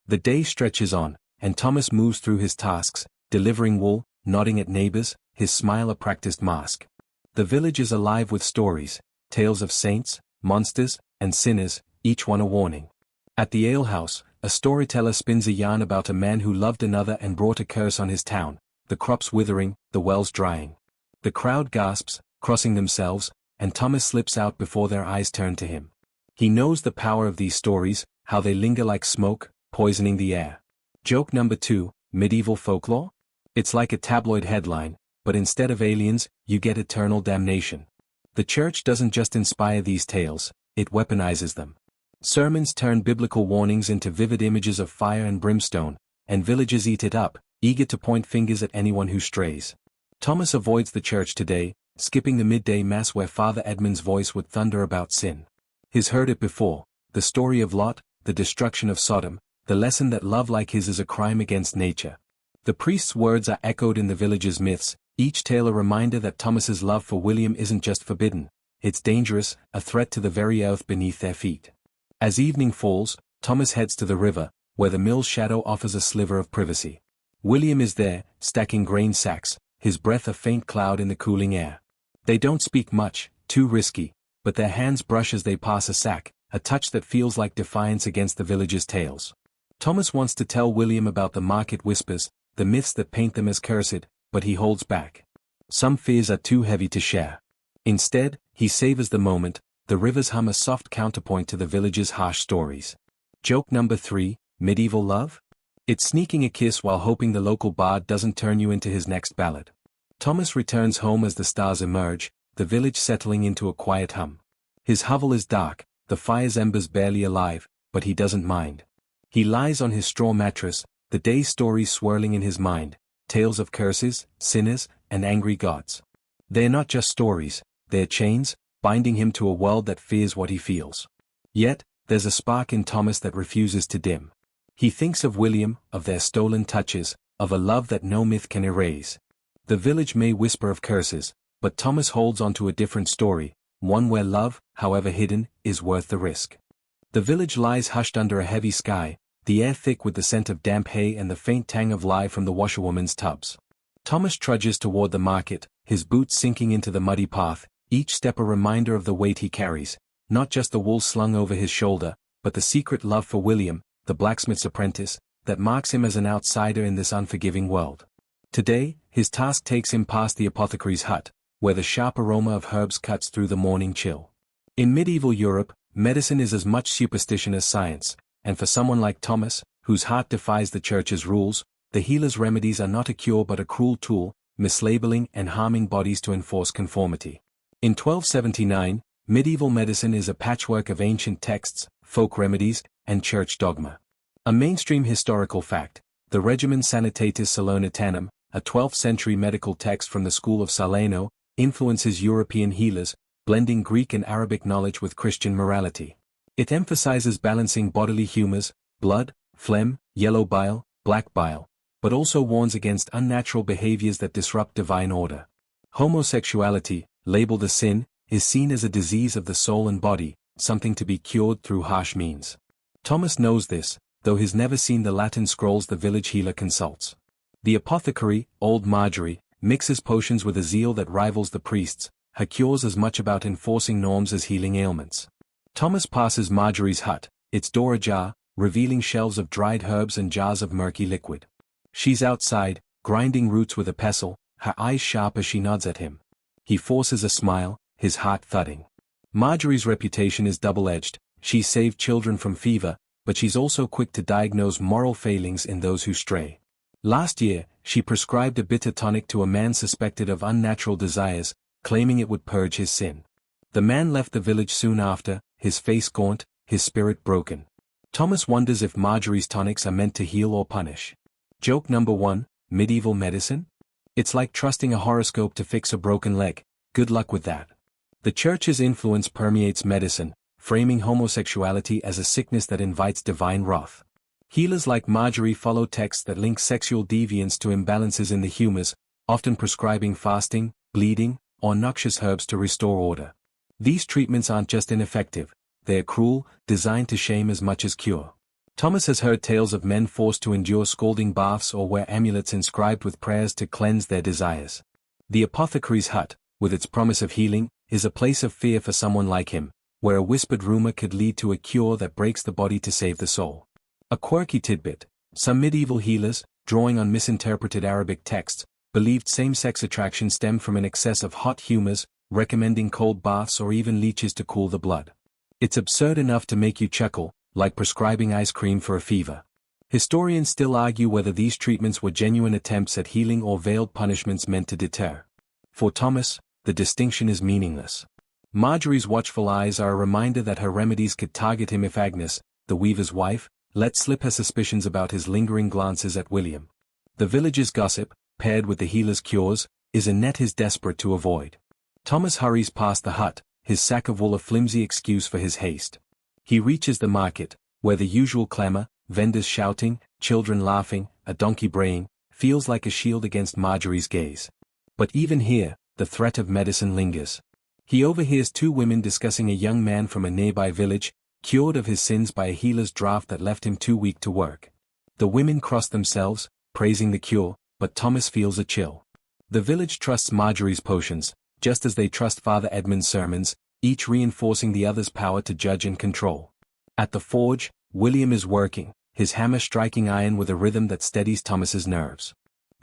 The day stretches on, and Thomas moves through his tasks, delivering wool, nodding at neighbors, his smile a practiced mask. The village is alive with stories, tales of saints, monsters, and sinners, each one a warning. At the alehouse, a storyteller spins a yarn about a man who loved another and brought a curse on his town, the crops withering, the wells drying. The crowd gasps, crossing themselves, and Thomas slips out before their eyes turn to him. He knows the power of these stories, how they linger like smoke, poisoning the air. Joke number 2, medieval folklore? It's like a tabloid headline, but instead of aliens, you get eternal damnation. The church doesn't just inspire these tales, it weaponizes them. Sermons turn biblical warnings into vivid images of fire and brimstone, and villagers eat it up, eager to point fingers at anyone who strays. Thomas avoids the church today, skipping the midday mass where Father Edmund's voice would thunder about sin. He's heard it before, the story of Lot, the destruction of Sodom, the lesson that love like his is a crime against nature. The priest's words are echoed in the village's myths, each tale a reminder that Thomas's love for William isn't just forbidden, it's dangerous, a threat to the very earth beneath their feet. As evening falls, Thomas heads to the river, where the mill's shadow offers a sliver of privacy. William is there, stacking grain sacks, his breath a faint cloud in the cooling air. They don't speak much, too risky, but their hands brush as they pass a sack, a touch that feels like defiance against the village's tales. Thomas wants to tell William about the market whispers, the myths that paint them as cursed, but he holds back. Some fears are too heavy to share. Instead, he savors the moment, the rivers hum a soft counterpoint to the village's harsh stories. Joke number 3, medieval love? It's sneaking a kiss while hoping the local bard doesn't turn you into his next ballad. Thomas returns home as the stars emerge, the village settling into a quiet hum. His hovel is dark, the fire's embers barely alive, but he doesn't mind. He lies on his straw mattress, the day's stories swirling in his mind, tales of curses, sinners, and angry gods. They're not just stories, they're chains, binding him to a world that fears what he feels. Yet, there's a spark in Thomas that refuses to dim. He thinks of William, of their stolen touches, of a love that no myth can erase. The village may whisper of curses, but Thomas holds on to a different story, one where love, however hidden, is worth the risk. The village lies hushed under a heavy sky, the air thick with the scent of damp hay and the faint tang of lye from the washerwoman's tubs. Thomas trudges toward the market, his boots sinking into the muddy path, each step a reminder of the weight he carries, not just the wool slung over his shoulder, but the secret love for William, the blacksmith's apprentice, that marks him as an outsider in this unforgiving world. Today, his task takes him past the apothecary's hut, where the sharp aroma of herbs cuts through the morning chill. In medieval Europe, medicine is as much superstition as science, and for someone like Thomas, whose heart defies the church's rules, the healer's remedies are not a cure but a cruel tool, mislabeling and harming bodies to enforce conformity. In 1279, medieval medicine is a patchwork of ancient texts, folk remedies, and church dogma. A mainstream historical fact, the Regimen Sanitatis Salonitanum, a 12th-century medical text from the school of Salerno, influences European healers, blending Greek and Arabic knowledge with Christian morality. It emphasizes balancing bodily humors, blood, phlegm, yellow bile, black bile, but also warns against unnatural behaviors that disrupt divine order. Homosexuality, labeled a sin, is seen as a disease of the soul and body, something to be cured through harsh means. Thomas knows this, though he's never seen the Latin scrolls the village healer consults. The apothecary, old Marjorie, mixes potions with a zeal that rivals the priest's, her cures as much about enforcing norms as healing ailments. Thomas passes Marjorie's hut, its door ajar, revealing shelves of dried herbs and jars of murky liquid. She's outside, grinding roots with a pestle, her eyes sharp as she nods at him. He forces a smile, his heart thudding. Marjorie's reputation is double-edged, she's saved children from fever, but she's also quick to diagnose moral failings in those who stray. Last year, she prescribed a bitter tonic to a man suspected of unnatural desires, claiming it would purge his sin. The man left the village soon after, his face gaunt, his spirit broken. Thomas wonders if Marjorie's tonics are meant to heal or punish. Joke number 1, medieval medicine? It's like trusting a horoscope to fix a broken leg, good luck with that. The church's influence permeates medicine, framing homosexuality as a sickness that invites divine wrath. Healers like Marjorie follow texts that link sexual deviance to imbalances in the humors, often prescribing fasting, bleeding, or noxious herbs to restore order. These treatments aren't just ineffective, they're cruel, designed to shame as much as cure. Thomas has heard tales of men forced to endure scalding baths or wear amulets inscribed with prayers to cleanse their desires. The apothecary's hut, with its promise of healing, is a place of fear for someone like him, where a whispered rumor could lead to a cure that breaks the body to save the soul. A quirky tidbit: some medieval healers, drawing on misinterpreted Arabic texts, believed same-sex attraction stemmed from an excess of hot humors, recommending cold baths or even leeches to cool the blood. It's absurd enough to make you chuckle, like prescribing ice cream for a fever. Historians still argue whether these treatments were genuine attempts at healing or veiled punishments meant to deter. For Thomas, the distinction is meaningless. Marjorie's watchful eyes are a reminder that her remedies could target him if Agnes, the weaver's wife, let slip her suspicions about his lingering glances at William. The village's gossip, paired with the healer's cures, is a net he's desperate to avoid. Thomas hurries past the hut, his sack of wool a flimsy excuse for his haste. He reaches the market, where the usual clamor, vendors shouting, children laughing, a donkey braying, feels like a shield against Marjorie's gaze. But even here, the threat of medicine lingers. He overhears two women discussing a young man from a nearby village, cured of his sins by a healer's draught that left him too weak to work. The women cross themselves, praising the cure, but Thomas feels a chill. The village trusts Marjorie's potions, just as they trust Father Edmund's sermons, each reinforcing the other's power to judge and control. At the forge, William is working, his hammer striking iron with a rhythm that steadies Thomas's nerves.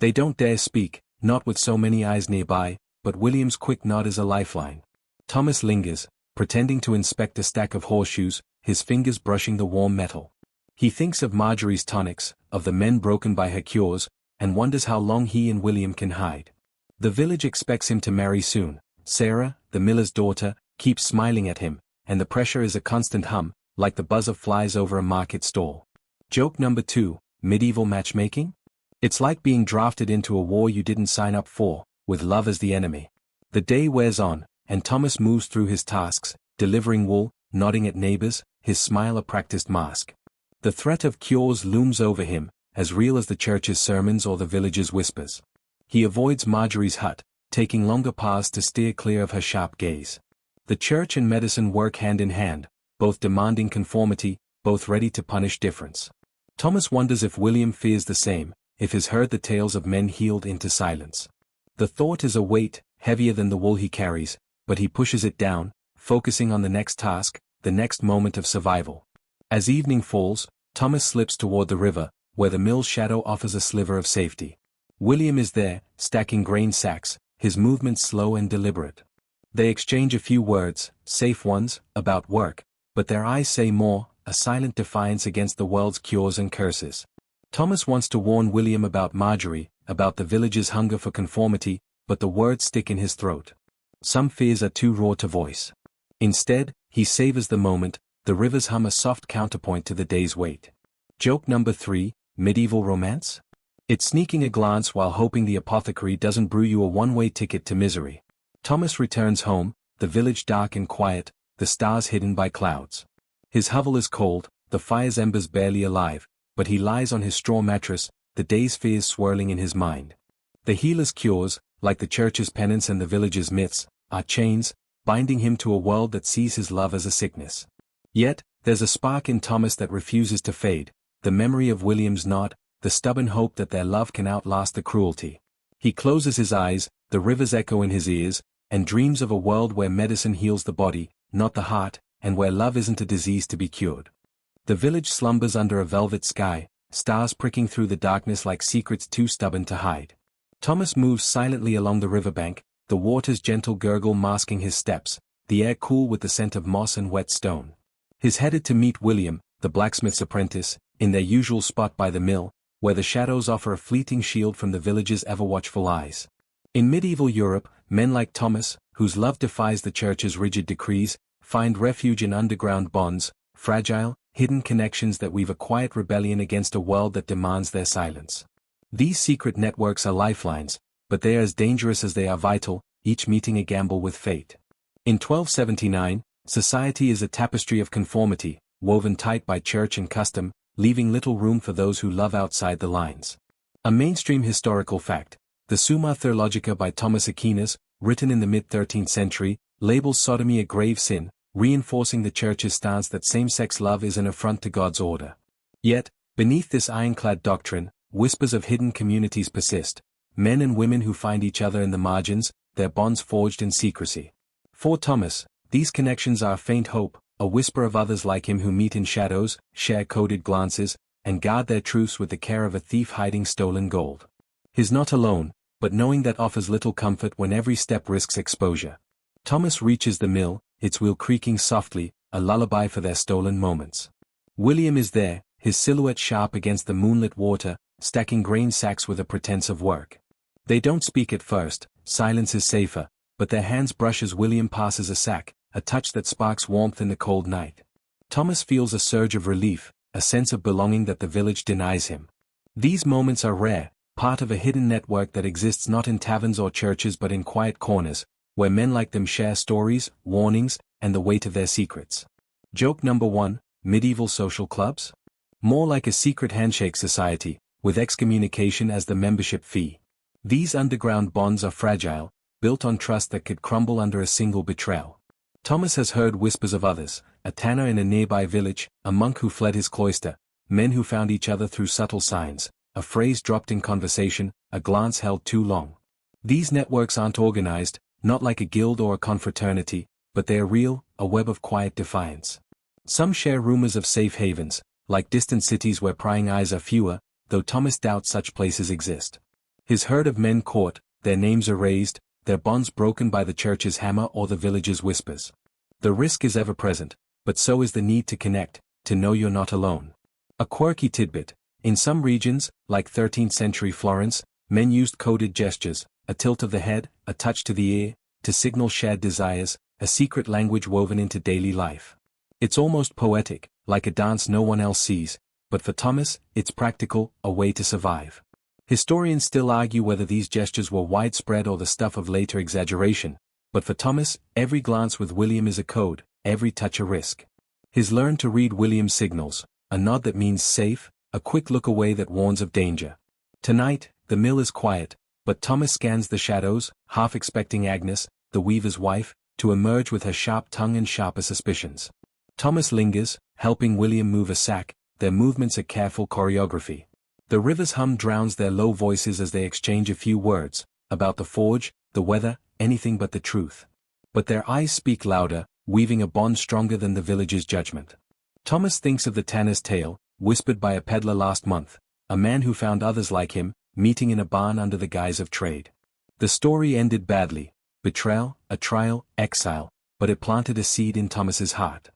They don't dare speak, not with so many eyes nearby, but William's quick nod is a lifeline. Thomas lingers, pretending to inspect a stack of horseshoes, his fingers brushing the warm metal. He thinks of Marjorie's tonics, of the men broken by her cures, and wonders how long he and William can hide. The village expects him to marry soon. Sarah, the miller's daughter, keeps smiling at him, and the pressure is a constant hum, like the buzz of flies over a market stall. Joke number 2, medieval matchmaking? It's like being drafted into a war you didn't sign up for, with love as the enemy. The day wears on, and Thomas moves through his tasks, delivering wool, nodding at neighbors, his smile a practiced mask. The threat of cures looms over him, as real as the church's sermons or the village's whispers. He avoids Marjorie's hut, taking longer paths to steer clear of her sharp gaze. The church and medicine work hand in hand, both demanding conformity, both ready to punish difference. Thomas wonders if William fears the same, if he's heard the tales of men healed into silence. The thought is a weight, heavier than the wool he carries, but he pushes it down, focusing on the next task, the next moment of survival. As evening falls, Thomas slips toward the river, where the mill's shadow offers a sliver of safety. William is there, stacking grain sacks, his movements slow and deliberate. They exchange a few words, safe ones, about work, but their eyes say more, a silent defiance against the world's cures and curses. Thomas wants to warn William about Marjorie, about the village's hunger for conformity, but the words stick in his throat. Some fears are too raw to voice. Instead, he savors the moment, the rivers hum a soft counterpoint to the day's wait. Joke number 3, medieval romance? It's sneaking a glance while hoping the apothecary doesn't brew you a one-way ticket to misery. Thomas returns home, the village dark and quiet, the stars hidden by clouds. His hovel is cold, the fire's embers barely alive, but he lies on his straw mattress, the day's fears swirling in his mind. The healer's cures, like the church's penance and the village's myths, are chains, binding him to a world that sees his love as a sickness. Yet, there's a spark in Thomas that refuses to fade, the memory of William's nod, the stubborn hope that their love can outlast the cruelty. He closes his eyes, the rivers echo in his ears, and dreams of a world where medicine heals the body, not the heart, and where love isn't a disease to be cured. The village slumbers under a velvet sky, stars pricking through the darkness like secrets too stubborn to hide. Thomas moves silently along the riverbank, the water's gentle gurgle masking his steps, the air cool with the scent of moss and wet stone. He's headed to meet William, the blacksmith's apprentice, in their usual spot by the mill, where the shadows offer a fleeting shield from the village's ever-watchful eyes. In medieval Europe, men like Thomas, whose love defies the church's rigid decrees, find refuge in underground bonds, fragile, hidden connections that weave a quiet rebellion against a world that demands their silence. These secret networks are lifelines, but they are as dangerous as they are vital, each meeting a gamble with fate. In 1279, society is a tapestry of conformity, woven tight by church and custom, leaving little room for those who love outside the lines. A mainstream historical fact, the Summa Theologica by Thomas Aquinas, written in the mid-13th century, labels sodomy a grave sin, reinforcing the church's stance that same-sex love is an affront to God's order. Yet, beneath this ironclad doctrine, whispers of hidden communities persist, men and women who find each other in the margins, their bonds forged in secrecy. For Thomas, these connections are a faint hope, a whisper of others like him who meet in shadows, share coded glances, and guard their truths with the care of a thief hiding stolen gold. He's not alone, but knowing that offers little comfort when every step risks exposure. Thomas reaches the mill, its wheel creaking softly, a lullaby for their stolen moments. William is there, his silhouette sharp against the moonlit water, stacking grain sacks with a pretense of work. They don't speak at first, silence is safer, but their hands brush as William passes a sack, a touch that sparks warmth in the cold night. Thomas feels a surge of relief, a sense of belonging that the village denies him. These moments are rare, part of a hidden network that exists not in taverns or churches but in quiet corners, where men like them share stories, warnings, and the weight of their secrets. Joke number 1, medieval social clubs? More like a secret handshake society, with excommunication as the membership fee. These underground bonds are fragile, built on trust that could crumble under a single betrayal. Thomas has heard whispers of others, a tanner in a nearby village, a monk who fled his cloister, men who found each other through subtle signs, a phrase dropped in conversation, a glance held too long. These networks aren't organized, not like a guild or a confraternity, but they are real, a web of quiet defiance. Some share rumors of safe havens, like distant cities where prying eyes are fewer, though Thomas doubts such places exist. His herd of men caught, their names erased, their bonds broken by the church's hammer or the village's whispers. The risk is ever present, but so is the need to connect, to know you're not alone. A quirky tidbit: in some regions, like 13th century Florence, men used coded gestures, a tilt of the head, a touch to the ear, to signal shared desires, a secret language woven into daily life. It's almost poetic, like a dance no one else sees, but for Thomas, it's practical, a way to survive. Historians still argue whether these gestures were widespread or the stuff of later exaggeration, but for Thomas, every glance with William is a code, every touch a risk. He's learned to read William's signals, a nod that means safe, a quick look away that warns of danger. Tonight, the mill is quiet, but Thomas scans the shadows, half expecting Agnes, the weaver's wife, to emerge with her sharp tongue and sharper suspicions. Thomas lingers, helping William move a sack, their movements a careful choreography. The river's hum drowns their low voices as they exchange a few words, about the forge, the weather, anything but the truth. But their eyes speak louder, weaving a bond stronger than the village's judgment. Thomas thinks of the tanner's tale, whispered by a peddler last month, a man who found others like him, meeting in a barn under the guise of trade. The story ended badly, betrayal, a trial, exile, but it planted a seed in Thomas's heart.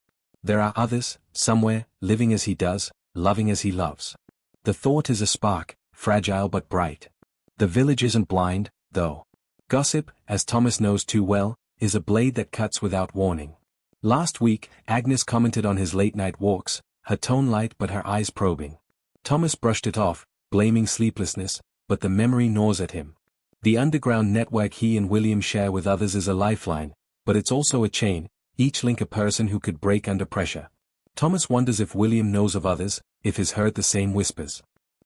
There are others, somewhere, living as he does, loving as he loves. The thought is a spark, fragile but bright. The village isn't blind, though. Gossip, as Thomas knows too well, is a blade that cuts without warning. Last week, Agnes commented on his late-night walks, her tone light but her eyes probing. Thomas brushed it off, blaming sleeplessness, but the memory gnaws at him. The underground network he and William share with others is a lifeline, but it's also a chain, each link a person who could break under pressure. Thomas wonders if William knows of others, if he's heard the same whispers.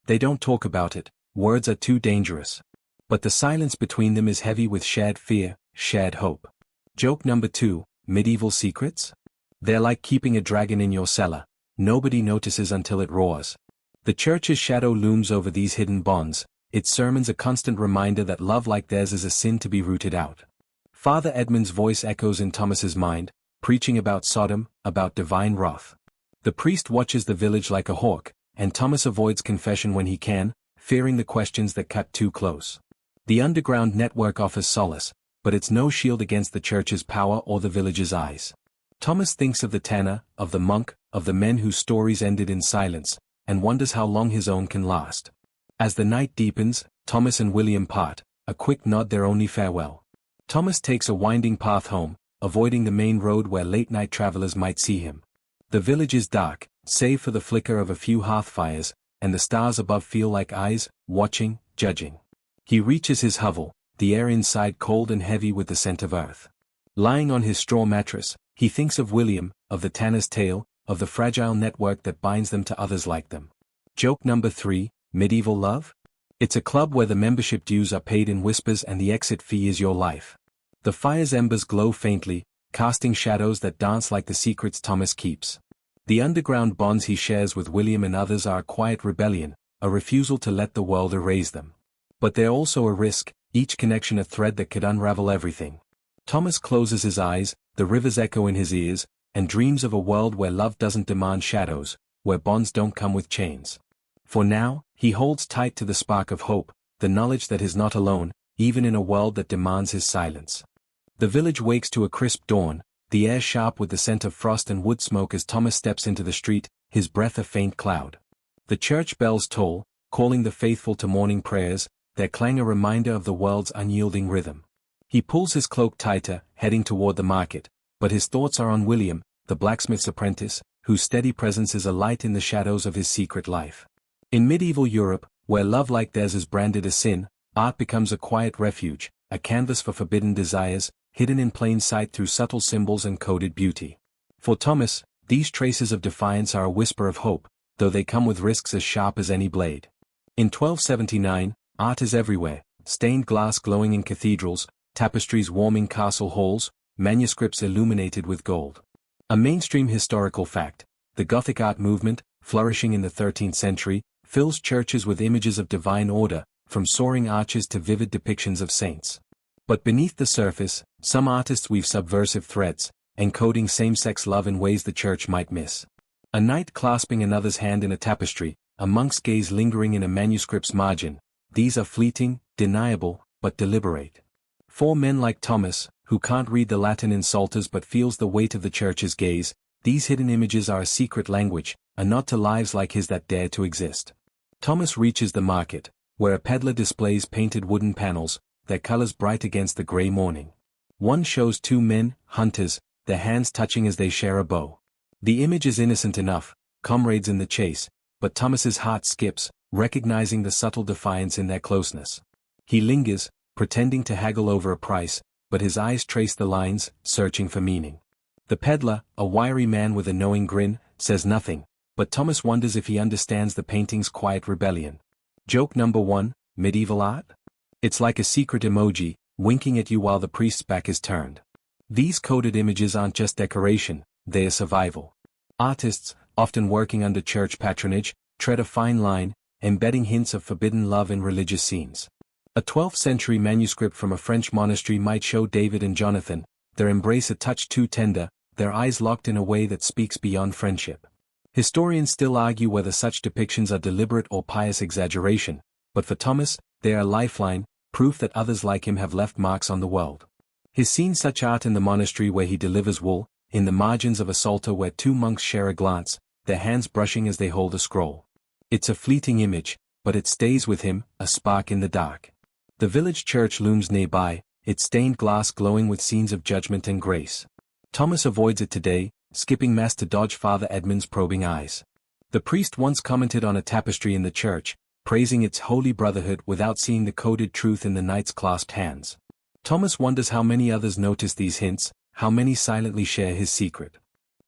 They don't talk about it, words are too dangerous. But the silence between them is heavy with shared fear, shared hope. Joke number 2, medieval secrets? They're like keeping a dragon in your cellar, nobody notices until it roars. The church's shadow looms over these hidden bonds, its sermons a constant reminder that love like theirs is a sin to be rooted out. Father Edmund's voice echoes in Thomas's mind, preaching about Sodom, about divine wrath. The priest watches the village like a hawk, and Thomas avoids confession when he can, fearing the questions that cut too close. The underground network offers solace, but it's no shield against the church's power or the village's eyes. Thomas thinks of the tanner, of the monk, of the men whose stories ended in silence, and wonders how long his own can last. As the night deepens, Thomas and William part, a quick nod their only farewell. Thomas takes a winding path home, avoiding the main road where late-night travelers might see him. The village is dark, save for the flicker of a few hearth fires, and the stars above feel like eyes, watching, judging. He reaches his hovel, the air inside cold and heavy with the scent of earth. Lying on his straw mattress, he thinks of William, of the tanner's tale, of the fragile network that binds them to others like them. Joke number 3, medieval love? It's a club where the membership dues are paid in whispers and the exit fee is your life. The fire's embers glow faintly, casting shadows that dance like the secrets Thomas keeps. The underground bonds he shares with William and others are a quiet rebellion, a refusal to let the world erase them. But they're also a risk, each connection a thread that could unravel everything. Thomas closes his eyes, the rivers echo in his ears, and dreams of a world where love doesn't demand shadows, where bonds don't come with chains. For now, he holds tight to the spark of hope, the knowledge that he's not alone, even in a world that demands his silence. The village wakes to a crisp dawn, the air sharp with the scent of frost and wood smoke as Thomas steps into the street, his breath a faint cloud. The church bells toll, calling the faithful to morning prayers, their clang a reminder of the world's unyielding rhythm. He pulls his cloak tighter, heading toward the market, but his thoughts are on William, the blacksmith's apprentice, whose steady presence is a light in the shadows of his secret life. In medieval Europe, where love like theirs is branded a sin, art becomes a quiet refuge, a canvas for forbidden desires, hidden in plain sight through subtle symbols and coded beauty. For Thomas, These traces of defiance are a whisper of hope, though they come with risks as sharp as any blade. In 1279, art is everywhere, stained glass glowing in cathedrals, tapestries warming castle halls, manuscripts illuminated with gold. A mainstream historical fact, the Gothic art movement, flourishing in the 13th century, fills churches with images of divine order, from soaring arches to vivid depictions of saints. But beneath the surface, some artists weave subversive threads, encoding same-sex love in ways the church might miss. A knight clasping another's hand in a tapestry, a monk's gaze lingering in a manuscript's margin, these are fleeting, deniable, but deliberate. For men like Thomas, who can't read the Latin in psalters but feels the weight of the church's gaze, these hidden images are a secret language, a nod to lives like his that dare to exist. Thomas reaches the market, where a peddler displays painted wooden panels, their colors bright against the gray morning. One shows two men, hunters, their hands touching as they share a bow. The image is innocent enough, comrades in the chase, but Thomas's heart skips, recognizing the subtle defiance in their closeness. He lingers, pretending to haggle over a price, but his eyes trace the lines, searching for meaning. The peddler, a wiry man with a knowing grin, says nothing, but Thomas wonders if he understands the painting's quiet rebellion. Joke number 1, medieval art? It's like a secret emoji, winking at you while the priest's back is turned. These coded images aren't just decoration, they are survival. Artists, often working under church patronage, tread a fine line, embedding hints of forbidden love in religious scenes. A 12th century manuscript from a French monastery might show David and Jonathan, their embrace a touch too tender, their eyes locked in a way that speaks beyond friendship. Historians still argue whether such depictions are deliberate or pious exaggeration, but for Thomas, they are a lifeline, proof that others like him have left marks on the world. He's seen such art in the monastery where he delivers wool, in the margins of a psalter where two monks share a glance, their hands brushing as they hold a scroll. It's a fleeting image, but it stays with him, a spark in the dark. The village church looms nearby, its stained glass glowing with scenes of judgment and grace. Thomas avoids it today, skipping mass to dodge Father Edmund's probing eyes. The priest once commented on a tapestry in the church, praising its holy brotherhood without seeing the coded truth in the knight's clasped hands. Thomas wonders how many others notice these hints, how many silently share his secret.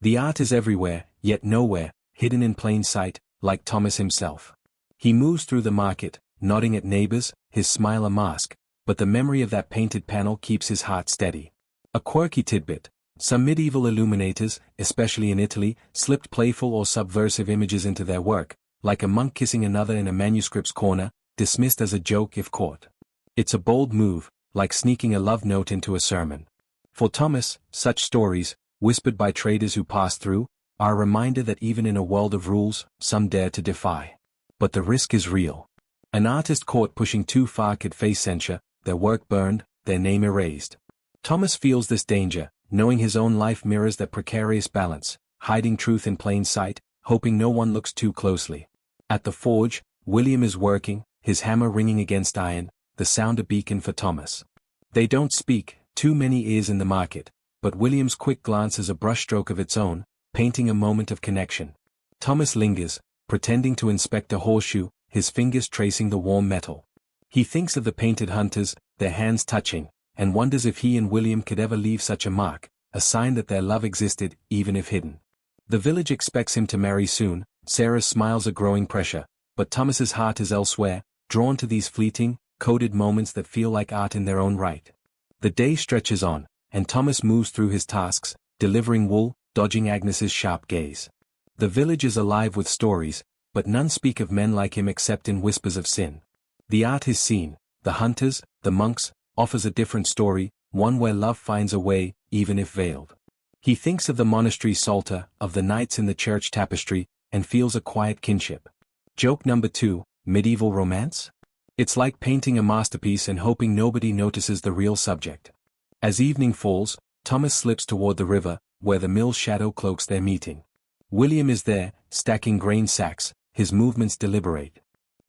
The art is everywhere, yet nowhere, hidden in plain sight, like Thomas himself. He moves through the market, nodding at neighbors, his smile a mask, but the memory of that painted panel keeps his heart steady. A quirky tidbit. Some medieval illuminators, especially in Italy, slipped playful or subversive images into their work, like a monk kissing another in a manuscript's corner, dismissed as a joke if caught. It's a bold move, like sneaking a love note into a sermon. For Thomas, such stories, whispered by traders who pass through, are a reminder that even in a world of rules, some dare to defy. But the risk is real. An artist caught pushing too far could face censure, their work burned, their name erased. Thomas feels this danger, knowing his own life mirrors that precarious balance, hiding truth in plain sight, hoping no one looks too closely. At the forge, William is working, his hammer ringing against iron, the sound a beacon for Thomas. They don't speak, too many ears in the market, but William's quick glance is a brushstroke of its own, painting a moment of connection. Thomas lingers, pretending to inspect a horseshoe, his fingers tracing the warm metal. He thinks of the painted hunters, their hands touching, and wonders if he and William could ever leave such a mark, a sign that their love existed, even if hidden. The village expects him to marry soon, Sarah's smiles a growing pressure, but Thomas's heart is elsewhere, drawn to these fleeting, coded moments that feel like art in their own right. The day stretches on, and Thomas moves through his tasks, delivering wool, dodging Agnes's sharp gaze. The village is alive with stories, but none speak of men like him except in whispers of sin. The art is seen, the hunters, the monks, offers a different story, one where love finds a way, even if veiled. He thinks of the monastery psalter, of the knights in the church tapestry, and feels a quiet kinship. Joke number 2, medieval romance? It's like painting a masterpiece and hoping nobody notices the real subject. As evening falls, Thomas slips toward the river, where the mill's shadow cloaks their meeting. William is there, stacking grain sacks, his movements deliberate.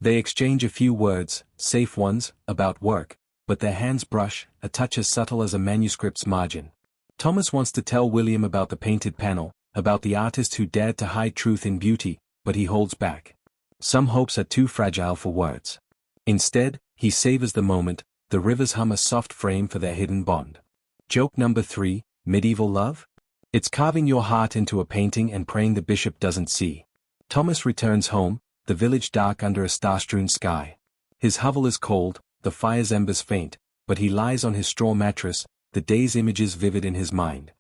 They exchange a few words, safe ones, about work, but their hands brush, a touch as subtle as a manuscript's margin. Thomas wants to tell William about the painted panel, about the artist who dared to hide truth in beauty, but he holds back. Some hopes are too fragile for words. Instead, he savors the moment, the rivers hum a soft frame for their hidden bond. Joke number 3, medieval love? It's carving your heart into a painting and praying the bishop doesn't see. Thomas returns home, the village dark under a star-strewn sky. His hovel is cold, the fire's embers faint, but he lies on his straw mattress, the day's images vivid in his mind.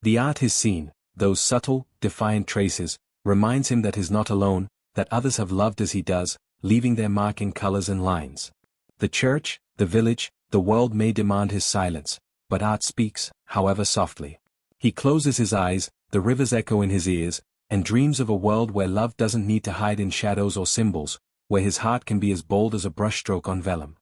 The art he's seen, those subtle, defiant traces, reminds him that he's not alone, that others have loved as he does, leaving their mark in colors and lines. The church, the village, the world may demand his silence, but art speaks, however softly. He closes his eyes, the rivers echo in his ears, and dreams of a world where love doesn't need to hide in shadows or symbols, where his heart can be as bold as a brushstroke on vellum.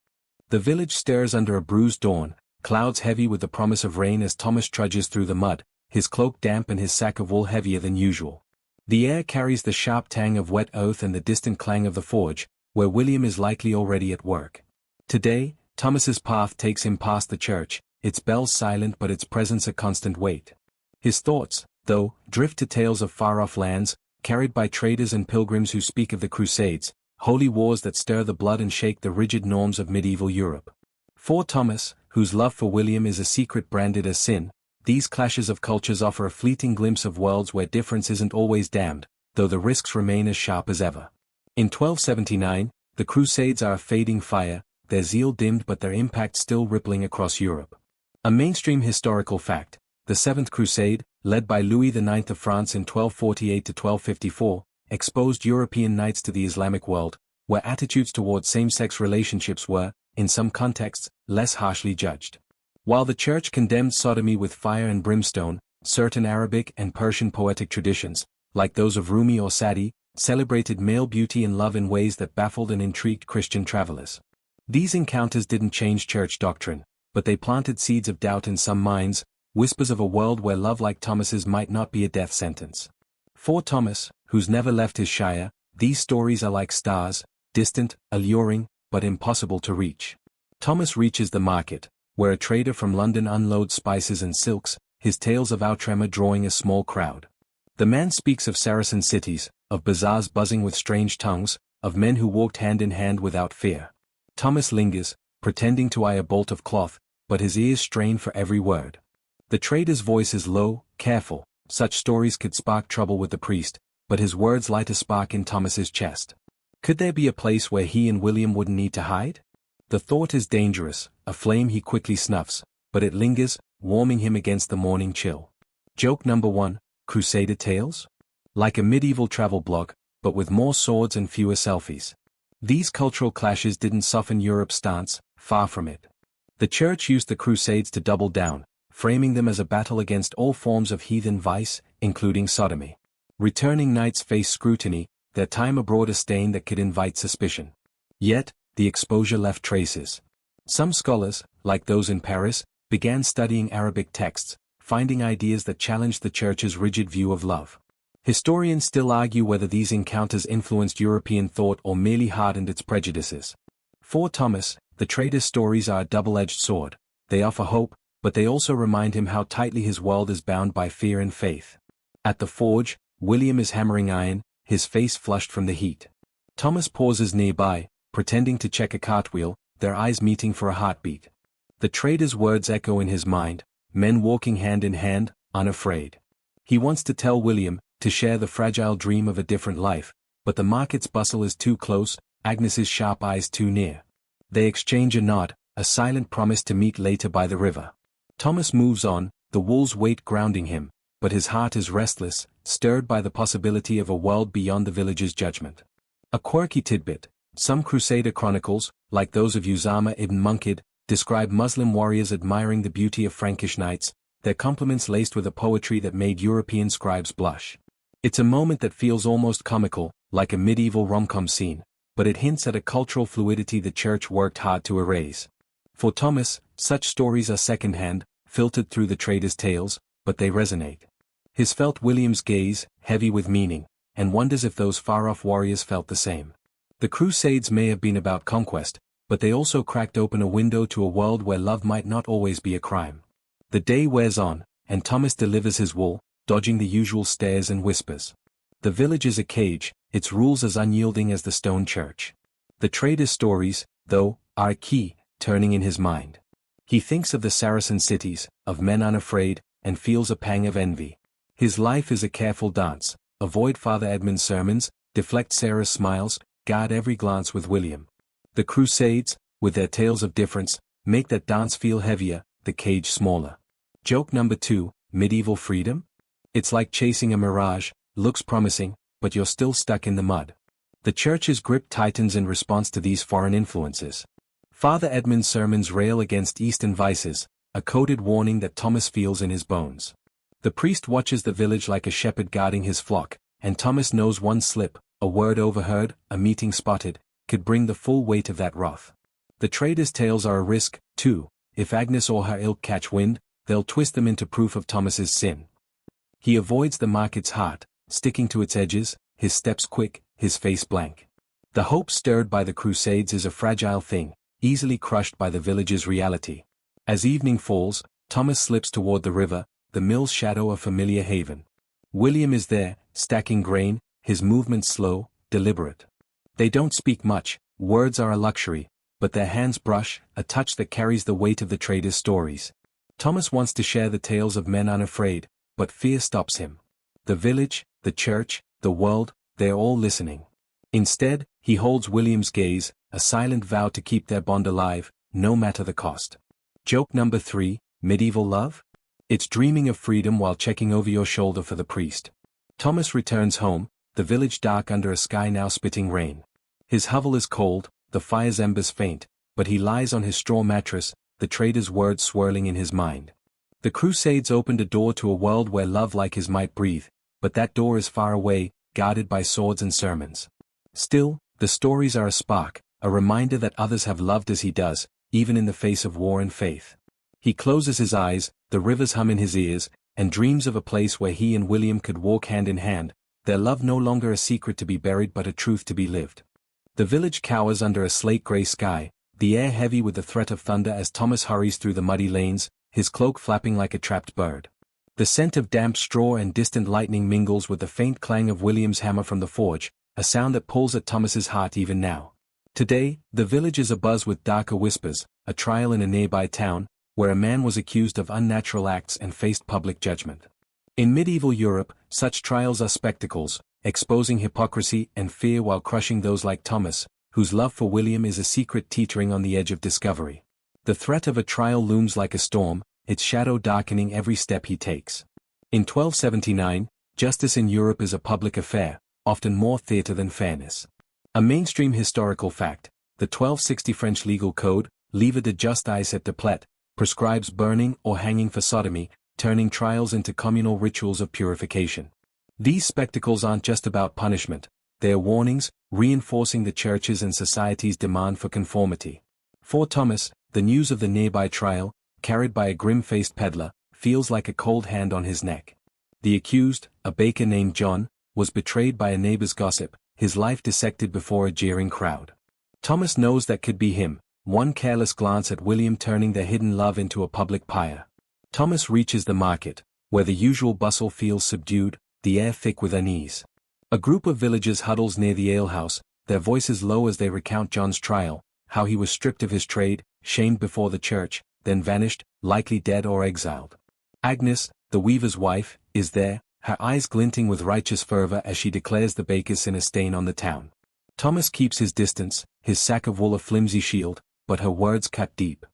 The village stirs under a bruised dawn, clouds heavy with the promise of rain as Thomas trudges through the mud, his cloak damp and his sack of wool heavier than usual. The air carries the sharp tang of wet earth and the distant clang of the forge, where William is likely already at work. Today, Thomas's path takes him past the church, its bells silent but its presence a constant weight. His thoughts, though, drift to tales of far-off lands, carried by traders and pilgrims who speak of the Crusades, holy wars that stir the blood and shake the rigid norms of medieval Europe. For Thomas, whose love for William is a secret branded as sin, these clashes of cultures offer a fleeting glimpse of worlds where difference isn't always damned, though the risks remain as sharp as ever. In 1279, the Crusades are a fading fire, their zeal dimmed but their impact still rippling across Europe. A mainstream historical fact, the Seventh Crusade, led by Louis IX of France in 1248–1254, exposed European knights to the Islamic world, where attitudes toward same-sex relationships were, in some contexts, less harshly judged. While the Church condemned sodomy with fire and brimstone, certain Arabic and Persian poetic traditions, like those of Rumi or Sadi, celebrated male beauty and love in ways that baffled and intrigued Christian travelers. These encounters didn't change church doctrine, but they planted seeds of doubt in some minds, whispers of a world where love like Thomas's might not be a death sentence. For Thomas, who's never left his shire, these stories are like stars, distant, alluring, but impossible to reach. Thomas reaches the market, where a trader from London unloads spices and silks, his tales of Outremer drawing a small crowd. The man speaks of Saracen cities, of bazaars buzzing with strange tongues, of men who walked hand in hand without fear. Thomas lingers, pretending to eye a bolt of cloth, but his ears strain for every word. The trader's voice is low, careful, such stories could spark trouble with the priest, but his words light a spark in Thomas's chest. Could there be a place where he and William wouldn't need to hide? The thought is dangerous, a flame he quickly snuffs, but it lingers, warming him against the morning chill. Joke number 1, Crusader Tales? Like a medieval travel blog, but with more swords and fewer selfies. These cultural clashes didn't soften Europe's stance, far from it. The Church used the Crusades to double down, framing them as a battle against all forms of heathen vice, including sodomy. Returning knights faced scrutiny, their time abroad a stain that could invite suspicion. Yet, the exposure left traces. Some scholars, like those in Paris, began studying Arabic texts, finding ideas that challenged the Church's rigid view of love. Historians still argue whether these encounters influenced European thought or merely hardened its prejudices. For Thomas, the trader's stories are a double-edged sword. They offer hope, but they also remind him how tightly his world is bound by fear and faith. At the forge, William is hammering iron, his face flushed from the heat. Thomas pauses nearby, pretending to check a cartwheel, their eyes meeting for a heartbeat. The trader's words echo in his mind, men walking hand in hand, unafraid. He wants to tell William, to share the fragile dream of a different life, but the market's bustle is too close, Agnes's sharp eyes too near. They exchange a nod, a silent promise to meet later by the river. Thomas moves on, the wool's weight grounding him, but his heart is restless, stirred by the possibility of a world beyond the village's judgment. A quirky tidbit, some Crusader chronicles, like those of Usama ibn Munkid, describe Muslim warriors admiring the beauty of Frankish knights, their compliments laced with a poetry that made European scribes blush. It's a moment that feels almost comical, like a medieval rom-com scene, but it hints at a cultural fluidity the Church worked hard to erase. For Thomas, such stories are second-hand, filtered through the trader's tales, but they resonate. His felt William's gaze, heavy with meaning, and wonders if those far-off warriors felt the same. The Crusades may have been about conquest, but they also cracked open a window to a world where love might not always be a crime. The day wears on, and Thomas delivers his wool, dodging the usual stares and whispers. The village is a cage, its rules as unyielding as the stone church. The trader's stories, though, are key, turning in his mind. He thinks of the Saracen cities, of men unafraid, and feels a pang of envy. His life is a careful dance. Avoid Father Edmund's sermons, deflect Sarah's smiles, guard every glance with William. The Crusades, with their tales of difference, make that dance feel heavier, the cage smaller. Joke number 2, medieval freedom? It's like chasing a mirage, looks promising, but you're still stuck in the mud. The church's grip tightens in response to these foreign influences. Father Edmund's sermons rail against Eastern vices, a coded warning that Thomas feels in his bones. The priest watches the village like a shepherd guarding his flock, and Thomas knows one slip, a word overheard, a meeting spotted, could bring the full weight of that wrath. The traders' tales are a risk, too. If Agnes or her ilk catch wind, they'll twist them into proof of Thomas's sin. He avoids the market's heart, sticking to its edges, his steps quick, his face blank. The hope stirred by the Crusades is a fragile thing, easily crushed by the village's reality. As evening falls, Thomas slips toward the river, the mill's shadow a familiar haven. William is there, stacking grain, his movements slow, deliberate. They don't speak much, words are a luxury, but their hands brush, a touch that carries the weight of the traders' stories. Thomas wants to share the tales of men unafraid, but fear stops him. The village, the church, the world, they're all listening. Instead, he holds William's gaze, a silent vow to keep their bond alive, no matter the cost. Joke number 3, medieval love? It's dreaming of freedom while checking over your shoulder for the priest. Thomas returns home, the village dark under a sky now spitting rain. His hovel is cold, the fire's embers faint, but he lies on his straw mattress, the trader's words swirling in his mind. The Crusades opened a door to a world where love like his might breathe, but that door is far away, guarded by swords and sermons. Still, the stories are a spark, a reminder that others have loved as he does, even in the face of war and faith. He closes his eyes, the rivers hum in his ears, and dreams of a place where he and William could walk hand in hand, their love no longer a secret to be buried but a truth to be lived. The village cowers under a slate-gray sky, the air heavy with the threat of thunder as Thomas hurries through the muddy lanes, his cloak flapping like a trapped bird. The scent of damp straw and distant lightning mingles with the faint clang of William's hammer from the forge, a sound that pulls at Thomas's heart even now. Today, the village is abuzz with darker whispers, a trial in a nearby town, where a man was accused of unnatural acts and faced public judgment. In medieval Europe, such trials are spectacles, exposing hypocrisy and fear while crushing those like Thomas, whose love for William is a secret teetering on the edge of discovery. The threat of a trial looms like a storm, its shadow darkening every step he takes. In 1279, justice in Europe is a public affair, often more theatre than fairness. A mainstream historical fact, the 1260 French legal code, Livre de justice et de plainte, prescribes burning or hanging for sodomy, turning trials into communal rituals of purification. These spectacles aren't just about punishment, they're warnings, reinforcing the church's and society's demand for conformity. For Thomas, the news of the nearby trial, carried by a grim-faced peddler, feels like a cold hand on his neck. The accused, a baker named John, was betrayed by a neighbor's gossip, his life dissected before a jeering crowd. Thomas knows that could be him, one careless glance at William turning their hidden love into a public pyre. Thomas reaches the market, where the usual bustle feels subdued, the air thick with unease. A group of villagers huddles near the alehouse, their voices low as they recount John's trial, how he was stripped of his trade, shamed before the church, then vanished, likely dead or exiled. Agnes, the weaver's wife, is there, her eyes glinting with righteous fervor as she declares the baker's sin a stain on the town. Thomas keeps his distance, his sack of wool a flimsy shield, but her words cut deep.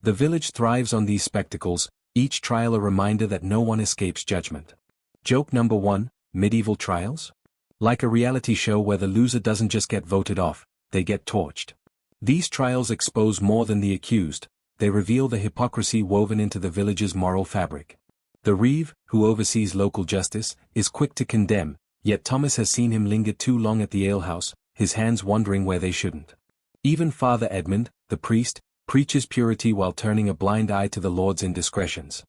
The village thrives on these spectacles, each trial a reminder that no one escapes judgment. Joke number 1, medieval trials? Like a reality show where the loser doesn't just get voted off, they get torched. These trials expose more than the accused, they reveal the hypocrisy woven into the village's moral fabric. The reeve, who oversees local justice, is quick to condemn, yet Thomas has seen him linger too long at the alehouse, his hands wandering where they shouldn't. Even Father Edmund, the priest, preaches purity while turning a blind eye to the Lord's indiscretions.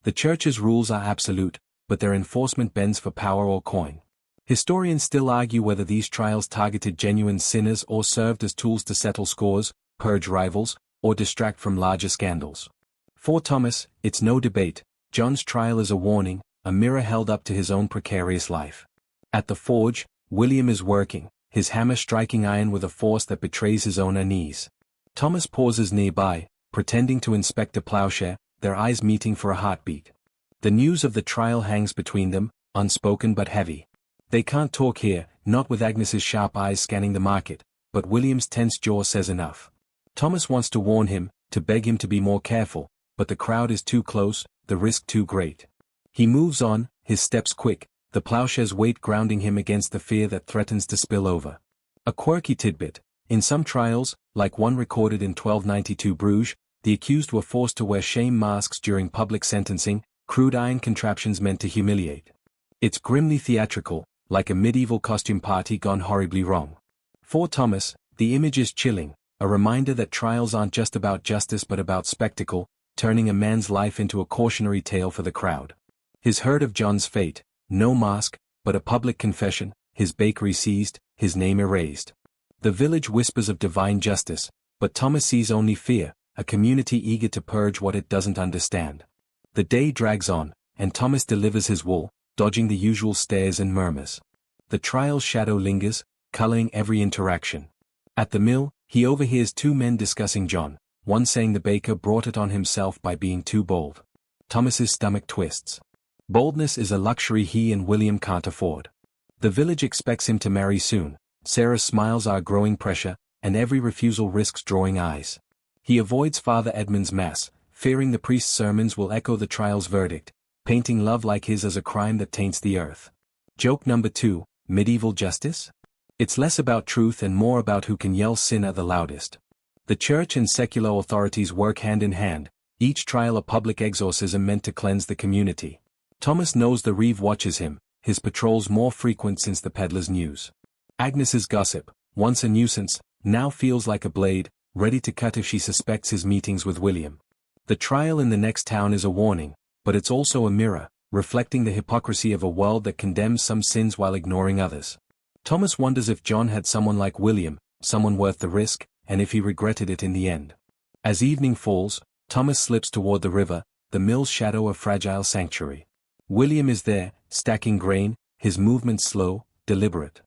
The church's rules are absolute, but their enforcement bends for power or coin. Historians still argue whether these trials targeted genuine sinners or served as tools to settle scores, purge rivals, or distract from larger scandals. For Thomas, it's no debate, John's trial is a warning, a mirror held up to his own precarious life. At the forge, William is working, his hammer striking iron with a force that betrays his own unease. Thomas pauses nearby, pretending to inspect a plowshare, their eyes meeting for a heartbeat. The news of the trial hangs between them, unspoken but heavy. They can't talk here, not with Agnes's sharp eyes scanning the market, but William's tense jaw says enough. Thomas wants to warn him, to beg him to be more careful, but the crowd is too close, the risk too great. He moves on, his steps quick, the plowshare's weight grounding him against the fear that threatens to spill over. A quirky tidbit: in some trials, like one recorded in 1292 Bruges, the accused were forced to wear shame masks during public sentencing, crude iron contraptions meant to humiliate. It's grimly theatrical, like a medieval costume party gone horribly wrong. For Thomas, the image is chilling, a reminder that trials aren't just about justice but about spectacle, turning a man's life into a cautionary tale for the crowd. His heard of John's fate: no mask, but a public confession, his bakery seized, his name erased. The village whispers of divine justice, but Thomas sees only fear, a community eager to purge what it doesn't understand. The day drags on, and Thomas delivers his wool, dodging the usual stares and murmurs. The trial's shadow lingers, coloring every interaction. At the mill, he overhears two men discussing John, one saying the baker brought it on himself by being too bold. Thomas's stomach twists. Boldness is a luxury he and William can't afford. The village expects him to marry soon, Sarah's smiles are growing pressure, and every refusal risks drawing eyes. He avoids Father Edmund's mass, fearing the priest's sermons will echo the trial's verdict, painting love like his as a crime that taints the earth. Joke number 2, medieval justice? It's less about truth and more about who can yell sin at the loudest. The church and secular authorities work hand in hand, each trial a public exorcism meant to cleanse the community. Thomas knows the reeve watches him, his patrols more frequent since the peddler's news. Agnes's gossip, once a nuisance, now feels like a blade, ready to cut if she suspects his meetings with William. The trial in the next town is a warning, but it's also a mirror, reflecting the hypocrisy of a world that condemns some sins while ignoring others. Thomas wonders if John had someone like William, someone worth the risk, and if he regretted it in the end. As evening falls, Thomas slips toward the river, the mill's shadow a fragile sanctuary. William is there, stacking grain, his movements slow, deliberate.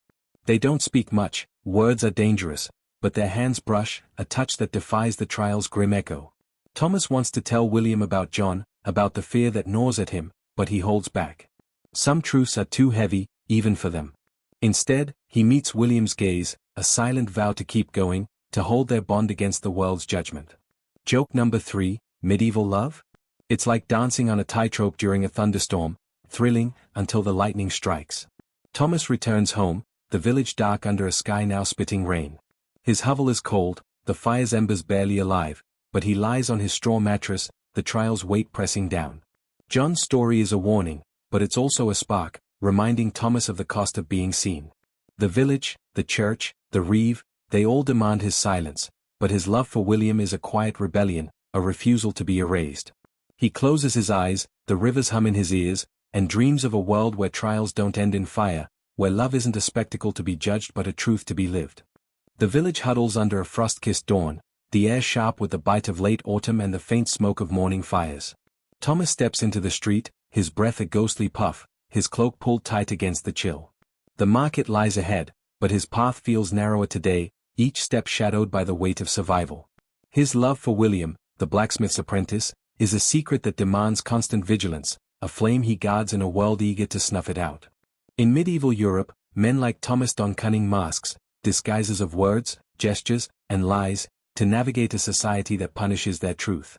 They don't speak much, words are dangerous, but their hands brush, a touch that defies the trial's grim echo. Thomas wants to tell William about John, about the fear that gnaws at him, but he holds back. Some truths are too heavy, even for them. Instead, he meets William's gaze, a silent vow to keep going, to hold their bond against the world's judgment. Joke number 3, medieval love? It's like dancing on a tightrope during a thunderstorm, thrilling, until the lightning strikes. Thomas returns home, the village dark under a sky now spitting rain. His hovel is cold, the fire's embers barely alive, but he lies on his straw mattress, the trial's weight pressing down. John's story is a warning, but it's also a spark, reminding Thomas of the cost of being seen. The village, the church, the reeve, they all demand his silence, but his love for William is a quiet rebellion, a refusal to be erased. He closes his eyes, the rivers hum in his ears, and dreams of a world where trials don't end in fire, where love isn't a spectacle to be judged but a truth to be lived. The village huddles under a frost-kissed dawn, the air sharp with the bite of late autumn and the faint smoke of morning fires. Thomas steps into the street, his breath a ghostly puff, his cloak pulled tight against the chill. The market lies ahead, but his path feels narrower today, each step shadowed by the weight of survival. His love for William, the blacksmith's apprentice, is a secret that demands constant vigilance, a flame he guards in a world eager to snuff it out. In medieval Europe, men like Thomas don cunning masks, disguises of words, gestures, and lies, to navigate a society that punishes their truth.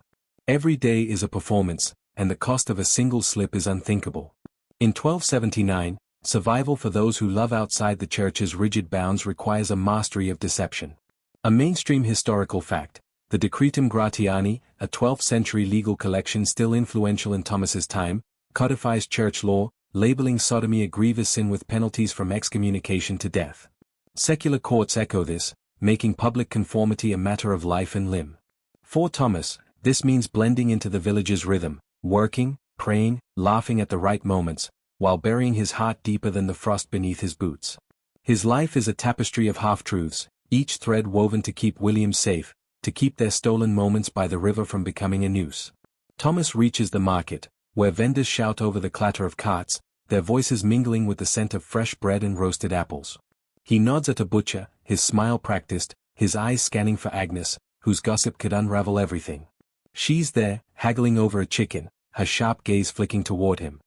Every day is a performance, and the cost of a single slip is unthinkable. In 1279, survival for those who love outside the church's rigid bounds requires a mastery of deception. A mainstream historical fact, the Decretum Gratiani, a 12th-century legal collection still influential in Thomas's time, codifies church law, labeling sodomy a grievous sin with penalties from excommunication to death. Secular courts echo this, making public conformity a matter of life and limb. For Thomas, this means blending into the village's rhythm, working, praying, laughing at the right moments, while burying his heart deeper than the frost beneath his boots. His life is a tapestry of half-truths, each thread woven to keep William safe, to keep their stolen moments by the river from becoming a noose. Thomas reaches the market, where vendors shout over the clatter of carts, their voices mingling with the scent of fresh bread and roasted apples. He nods at a butcher, his smile practiced, his eyes scanning for Agnes, whose gossip could unravel everything. She's there, haggling over a chicken, her sharp gaze flicking toward him.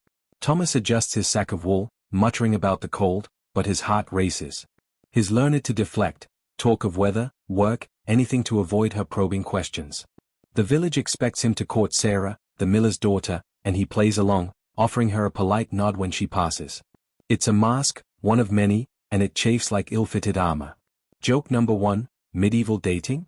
Thomas adjusts his sack of wool, muttering about the cold, but his heart races. He's learned to deflect, talk of weather, work, anything to avoid her probing questions. The village expects him to court Sarah, the miller's daughter, and he plays along, offering her a polite nod when she passes. It's a mask, one of many, and it chafes like ill-fitted armor. Joke number 1, medieval dating?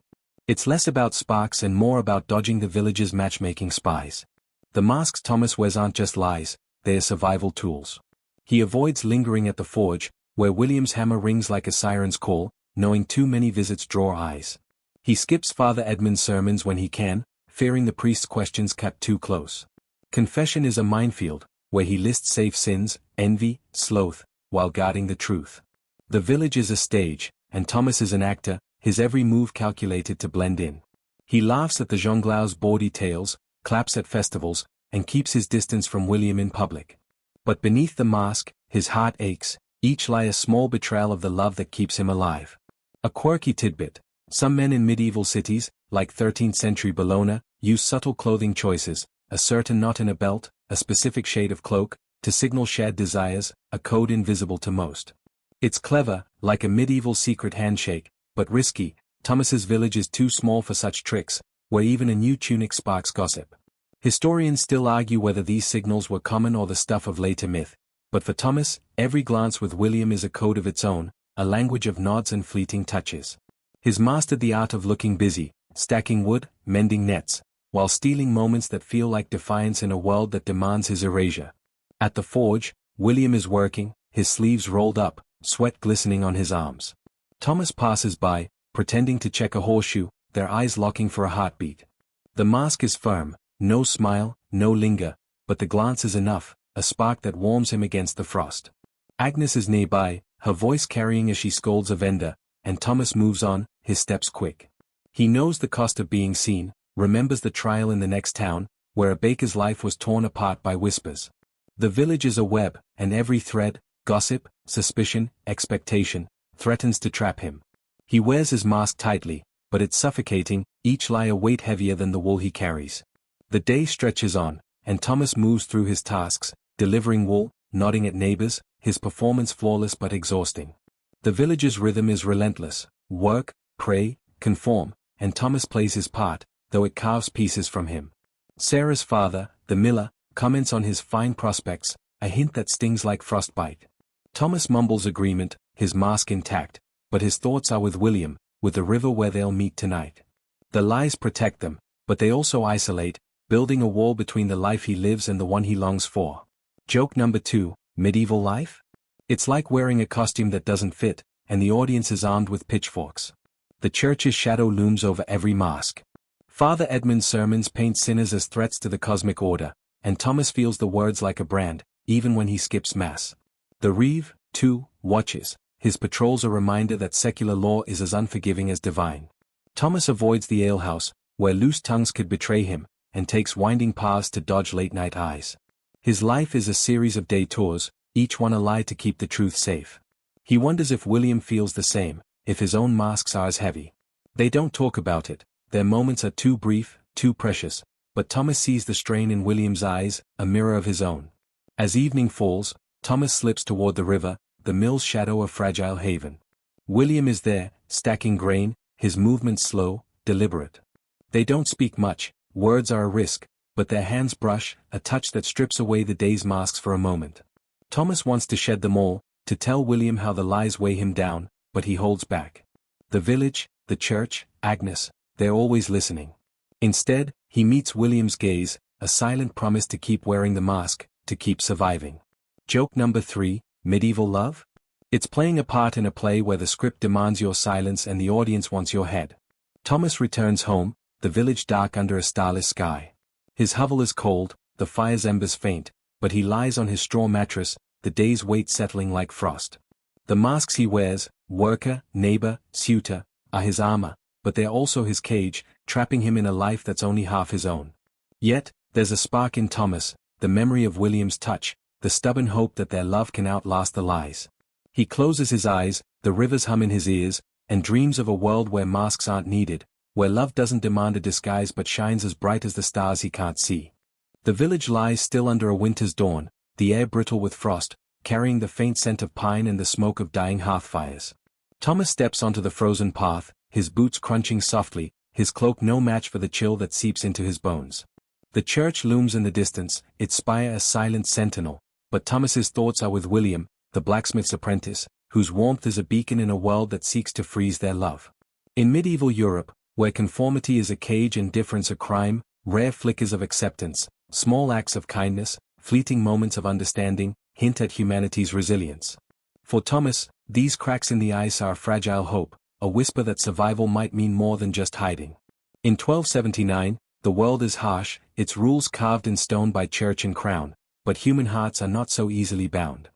It's less about sparks and more about dodging the village's matchmaking spies. The masks Thomas wears aren't just lies, they are survival tools. He avoids lingering at the forge, where William's hammer rings like a siren's call, knowing too many visits draw eyes. He skips Father Edmund's sermons when he can, fearing the priest's questions cut too close. Confession is a minefield, where he lists safe sins, envy, sloth, while guarding the truth. The village is a stage, and Thomas is an actor, his every move calculated to blend in. He laughs at the jongleurs' bawdy tales, claps at festivals, and keeps his distance from William in public. But beneath the mask, his heart aches, each lie a small betrayal of the love that keeps him alive. A quirky tidbit: some men in medieval cities, like 13th century Bologna, use subtle clothing choices, a certain knot in a belt, a specific shade of cloak, to signal shared desires, a code invisible to most. It's clever, like a medieval secret handshake, but risky. Thomas's village is too small for such tricks, where even a new tunic sparks gossip. Historians still argue whether these signals were common or the stuff of later myth, but for Thomas, every glance with William is a code of its own, a language of nods and fleeting touches. He's mastered the art of looking busy, stacking wood, mending nets, while stealing moments that feel like defiance in a world that demands his erasure. At the forge, William is working, his sleeves rolled up, sweat glistening on his arms. Thomas passes by, pretending to check a horseshoe, their eyes locking for a heartbeat. The mask is firm, no smile, no linger, but the glance is enough, a spark that warms him against the frost. Agnes is nearby, her voice carrying as she scolds a vendor, and Thomas moves on, his steps quick. He knows the cost of being seen, remembers the trial in the next town, where a baker's life was torn apart by whispers. The village is a web, and every thread, gossip, suspicion, expectation, threatens to trap him. He wears his mask tightly, but it's suffocating, each lie a weight heavier than the wool he carries. The day stretches on, and Thomas moves through his tasks, delivering wool, nodding at neighbors, his performance flawless but exhausting. The village's rhythm is relentless: work, pray, conform, and Thomas plays his part, though it carves pieces from him. Sarah's father, the miller, comments on his fine prospects, a hint that stings like frostbite. Thomas mumbles agreement, his mask intact, but his thoughts are with William, with the river where they'll meet tonight. The lies protect them, but they also isolate, building a wall between the life he lives and the one he longs for. Joke number 2, medieval life? It's like wearing a costume that doesn't fit, and the audience is armed with pitchforks. The church's shadow looms over every mask. Father Edmund's sermons paint sinners as threats to the cosmic order, and Thomas feels the words like a brand, even when he skips mass. The reeve, too, watches, his patrols a reminder that secular law is as unforgiving as divine. Thomas avoids the alehouse, where loose tongues could betray him, and takes winding paths to dodge late-night eyes. His life is a series of detours, each one a lie to keep the truth safe. He wonders if William feels the same, if his own masks are as heavy. They don't talk about it, their moments are too brief, too precious, but Thomas sees the strain in William's eyes, a mirror of his own. As evening falls, Thomas slips toward the river, the mill's shadow a fragile haven. William is there, stacking grain, his movements slow, deliberate. They don't speak much, words are a risk, but their hands brush, a touch that strips away the day's masks for a moment. Thomas wants to shed them all, to tell William how the lies weigh him down, but he holds back. The village, the church, Agnes, they're always listening. Instead, he meets William's gaze, a silent promise to keep wearing the mask, to keep surviving. Joke number 3, medieval love? It's playing a part in a play where the script demands your silence and the audience wants your head. Thomas returns home, the village dark under a starless sky. His hovel is cold, the fire's embers faint, but he lies on his straw mattress, the day's weight settling like frost. The masks he wears, worker, neighbor, suitor, are his armor, but they're also his cage, trapping him in a life that's only half his own. Yet, there's a spark in Thomas, the memory of William's touch, the stubborn hope that their love can outlast the lies. He closes his eyes, the rivers hum in his ears, and dreams of a world where masks aren't needed, where love doesn't demand a disguise but shines as bright as the stars he can't see. The village lies still under a winter's dawn, the air brittle with frost, carrying the faint scent of pine and the smoke of dying hearth fires. Thomas steps onto the frozen path, his boots crunching softly, his cloak no match for the chill that seeps into his bones. The church looms in the distance, its spire a silent sentinel, but Thomas's thoughts are with William, the blacksmith's apprentice, whose warmth is a beacon in a world that seeks to freeze their love. In medieval Europe, where conformity is a cage and difference a crime, rare flickers of acceptance, small acts of kindness, fleeting moments of understanding, hint at humanity's resilience. For Thomas, these cracks in the ice are a fragile hope, a whisper that survival might mean more than just hiding. In 1279, the world is harsh, its rules carved in stone by church and crown, but human hearts are not so easily bound.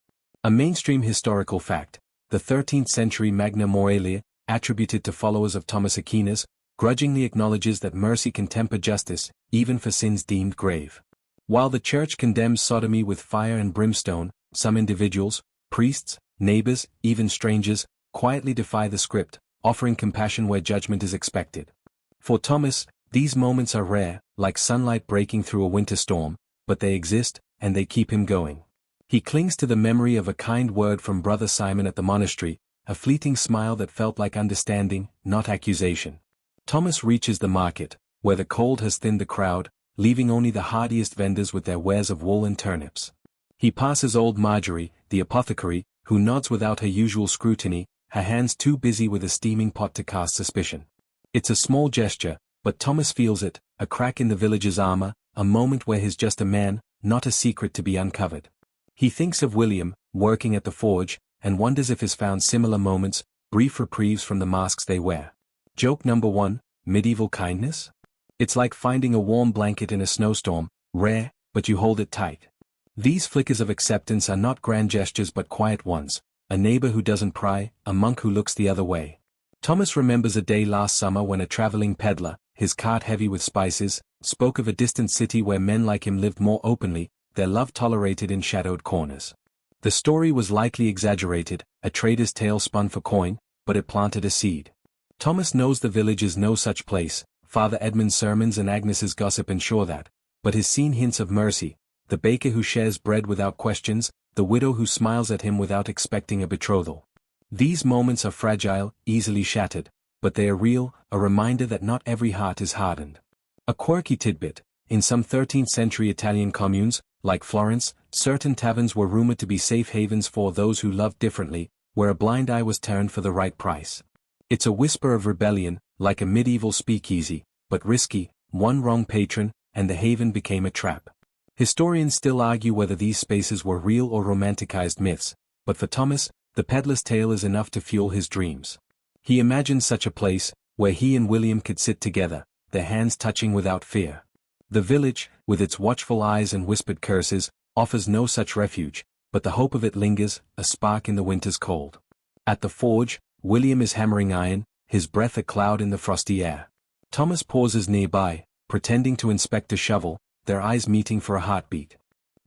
A mainstream historical fact, the 13th century Magna Moralia, attributed to followers of Thomas Aquinas, grudgingly acknowledges that mercy can temper justice, even for sins deemed grave. While the church condemns sodomy with fire and brimstone, some individuals, priests, neighbors, even strangers, quietly defy the script, offering compassion where judgment is expected. For Thomas, these moments are rare, like sunlight breaking through a winter storm, but they exist, and they keep him going. He clings to the memory of a kind word from Brother Simon at the monastery, a fleeting smile that felt like understanding, not accusation. Thomas reaches the market, where the cold has thinned the crowd, leaving only the hardiest vendors with their wares of wool and turnips. He passes old Marjorie, the apothecary, who nods without her usual scrutiny, her hands too busy with a steaming pot to cast suspicion. It's a small gesture, but Thomas feels it, a crack in the village's armor, a moment where he's just a man, not a secret to be uncovered. He thinks of William, working at the forge, and wonders if he's found similar moments, brief reprieves from the masks they wear. Joke number 1, medieval kindness? It's like finding a warm blanket in a snowstorm, rare, but you hold it tight. These flickers of acceptance are not grand gestures but quiet ones, a neighbor who doesn't pry, a monk who looks the other way. Thomas remembers a day last summer when a traveling peddler, his cart heavy with spices, spoke of a distant city where men like him lived more openly, their love tolerated in shadowed corners. The story was likely exaggerated, a trader's tale spun for coin, but it planted a seed. Thomas knows the village is no such place, Father Edmund's sermons and Agnes's gossip ensure that, but his seen hints of mercy, the baker who shares bread without questions, the widow who smiles at him without expecting a betrothal. These moments are fragile, easily shattered, but they are real, a reminder that not every heart is hardened. A quirky tidbit, in some 13th century Italian communes, like Florence, certain taverns were rumored to be safe havens for those who loved differently, where a blind eye was turned for the right price. It's a whisper of rebellion, like a medieval speakeasy, but risky, one wrong patron, and the haven became a trap. Historians still argue whether these spaces were real or romanticized myths, but for Thomas, the peddler's tale is enough to fuel his dreams. He imagined such a place, where he and William could sit together, their hands touching without fear. The village, with its watchful eyes and whispered curses, offers no such refuge, but the hope of it lingers, a spark in the winter's cold. At the forge, William is hammering iron, his breath a cloud in the frosty air. Thomas pauses nearby, pretending to inspect a shovel, their eyes meeting for a heartbeat.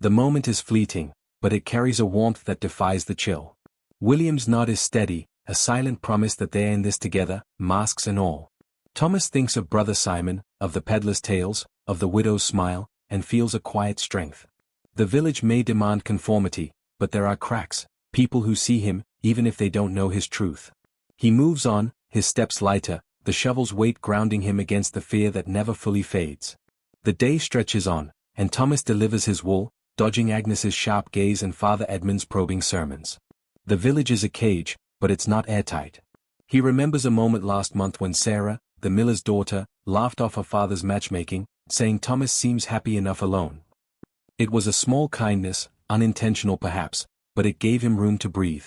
The moment is fleeting, but it carries a warmth that defies the chill. William's nod is steady, a silent promise that they're in this together, masks and all. Thomas thinks of Brother Simon, of the peddler's tales, of the widow's smile, and feels a quiet strength. The village may demand conformity, but there are cracks, people who see him, even if they don't know his truth. He moves on, his steps lighter, the shovel's weight grounding him against the fear that never fully fades. The day stretches on, and Thomas delivers his wool, dodging Agnes's sharp gaze and Father Edmund's probing sermons. The village is a cage, but it's not airtight. He remembers a moment last month when Sarah, the miller's daughter, laughed off her father's matchmaking, saying Thomas seems happy enough alone. It was a small kindness, unintentional perhaps, but it gave him room to breathe.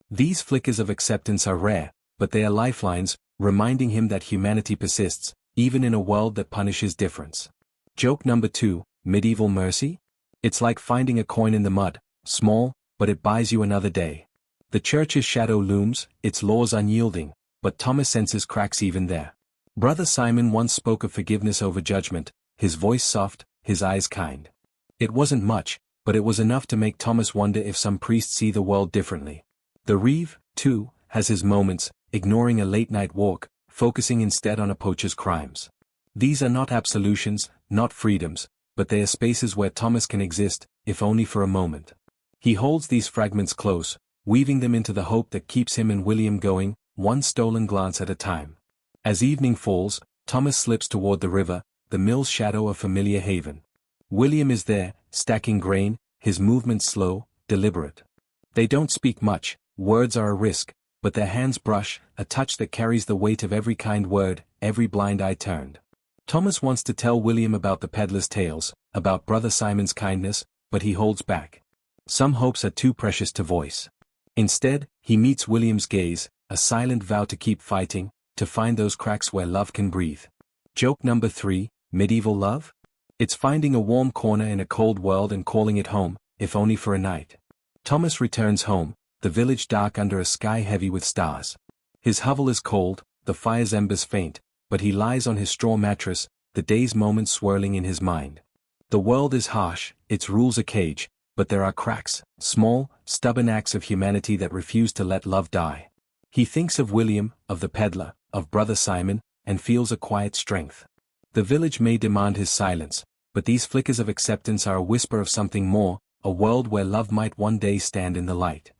These flickers of acceptance are rare, but they are lifelines, reminding him that humanity persists, even in a world that punishes difference. Joke number 2, medieval mercy? It's like finding a coin in the mud, small, but it buys you another day. The church's shadow looms, its laws unyielding, but Thomas senses cracks even there. Brother Simon once spoke of forgiveness over judgment, his voice soft, his eyes kind. It wasn't much, but it was enough to make Thomas wonder if some priests see the world differently. The Reeve, too, has his moments, ignoring a late-night walk, focusing instead on a poacher's crimes. These are not absolutions, not freedoms, but they are spaces where Thomas can exist, if only for a moment. He holds these fragments close, weaving them into the hope that keeps him and William going, one stolen glance at a time. As evening falls, Thomas slips toward the river, the mill's shadow a familiar haven. William is there, stacking grain, his movements slow, deliberate. They don't speak much, words are a risk, but their hands brush, a touch that carries the weight of every kind word, every blind eye turned. Thomas wants to tell William about the peddler's tales, about Brother Simon's kindness, but he holds back. Some hopes are too precious to voice. Instead, he meets William's gaze, a silent vow to keep fighting, to find those cracks where love can breathe. Joke number 3, medieval love? It's finding a warm corner in a cold world and calling it home, if only for a night. Thomas returns home, the village dark under a sky heavy with stars. His hovel is cold, the fire's embers faint, but he lies on his straw mattress, the day's moments swirling in his mind. The world is harsh, its rules a cage, but there are cracks, small, stubborn acts of humanity that refuse to let love die. He thinks of William, of the peddler, of Brother Simon, and feels a quiet strength. The village may demand his silence, but these flickers of acceptance are a whisper of something more, a world where love might one day stand in the light.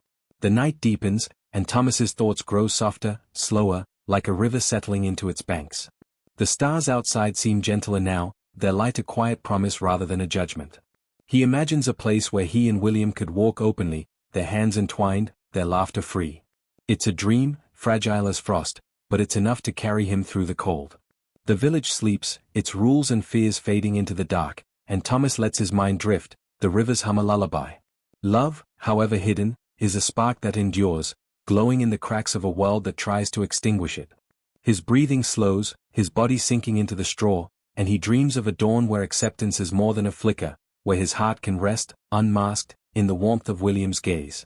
The night deepens, and Thomas's thoughts grow softer, slower, like a river settling into its banks. The stars outside seem gentler now, their light a quiet promise rather than a judgment. He imagines a place where he and William could walk openly, their hands entwined, their laughter free. It's a dream, fragile as frost, but it's enough to carry him through the cold. The village sleeps, its rules and fears fading into the dark, and Thomas lets his mind drift, the rivers hum a lullaby. Love, however hidden, is a spark that endures, glowing in the cracks of a world that tries to extinguish it. His breathing slows, his body sinking into the straw, and he dreams of a dawn where acceptance is more than a flicker, where his heart can rest, unmasked, in the warmth of William's gaze.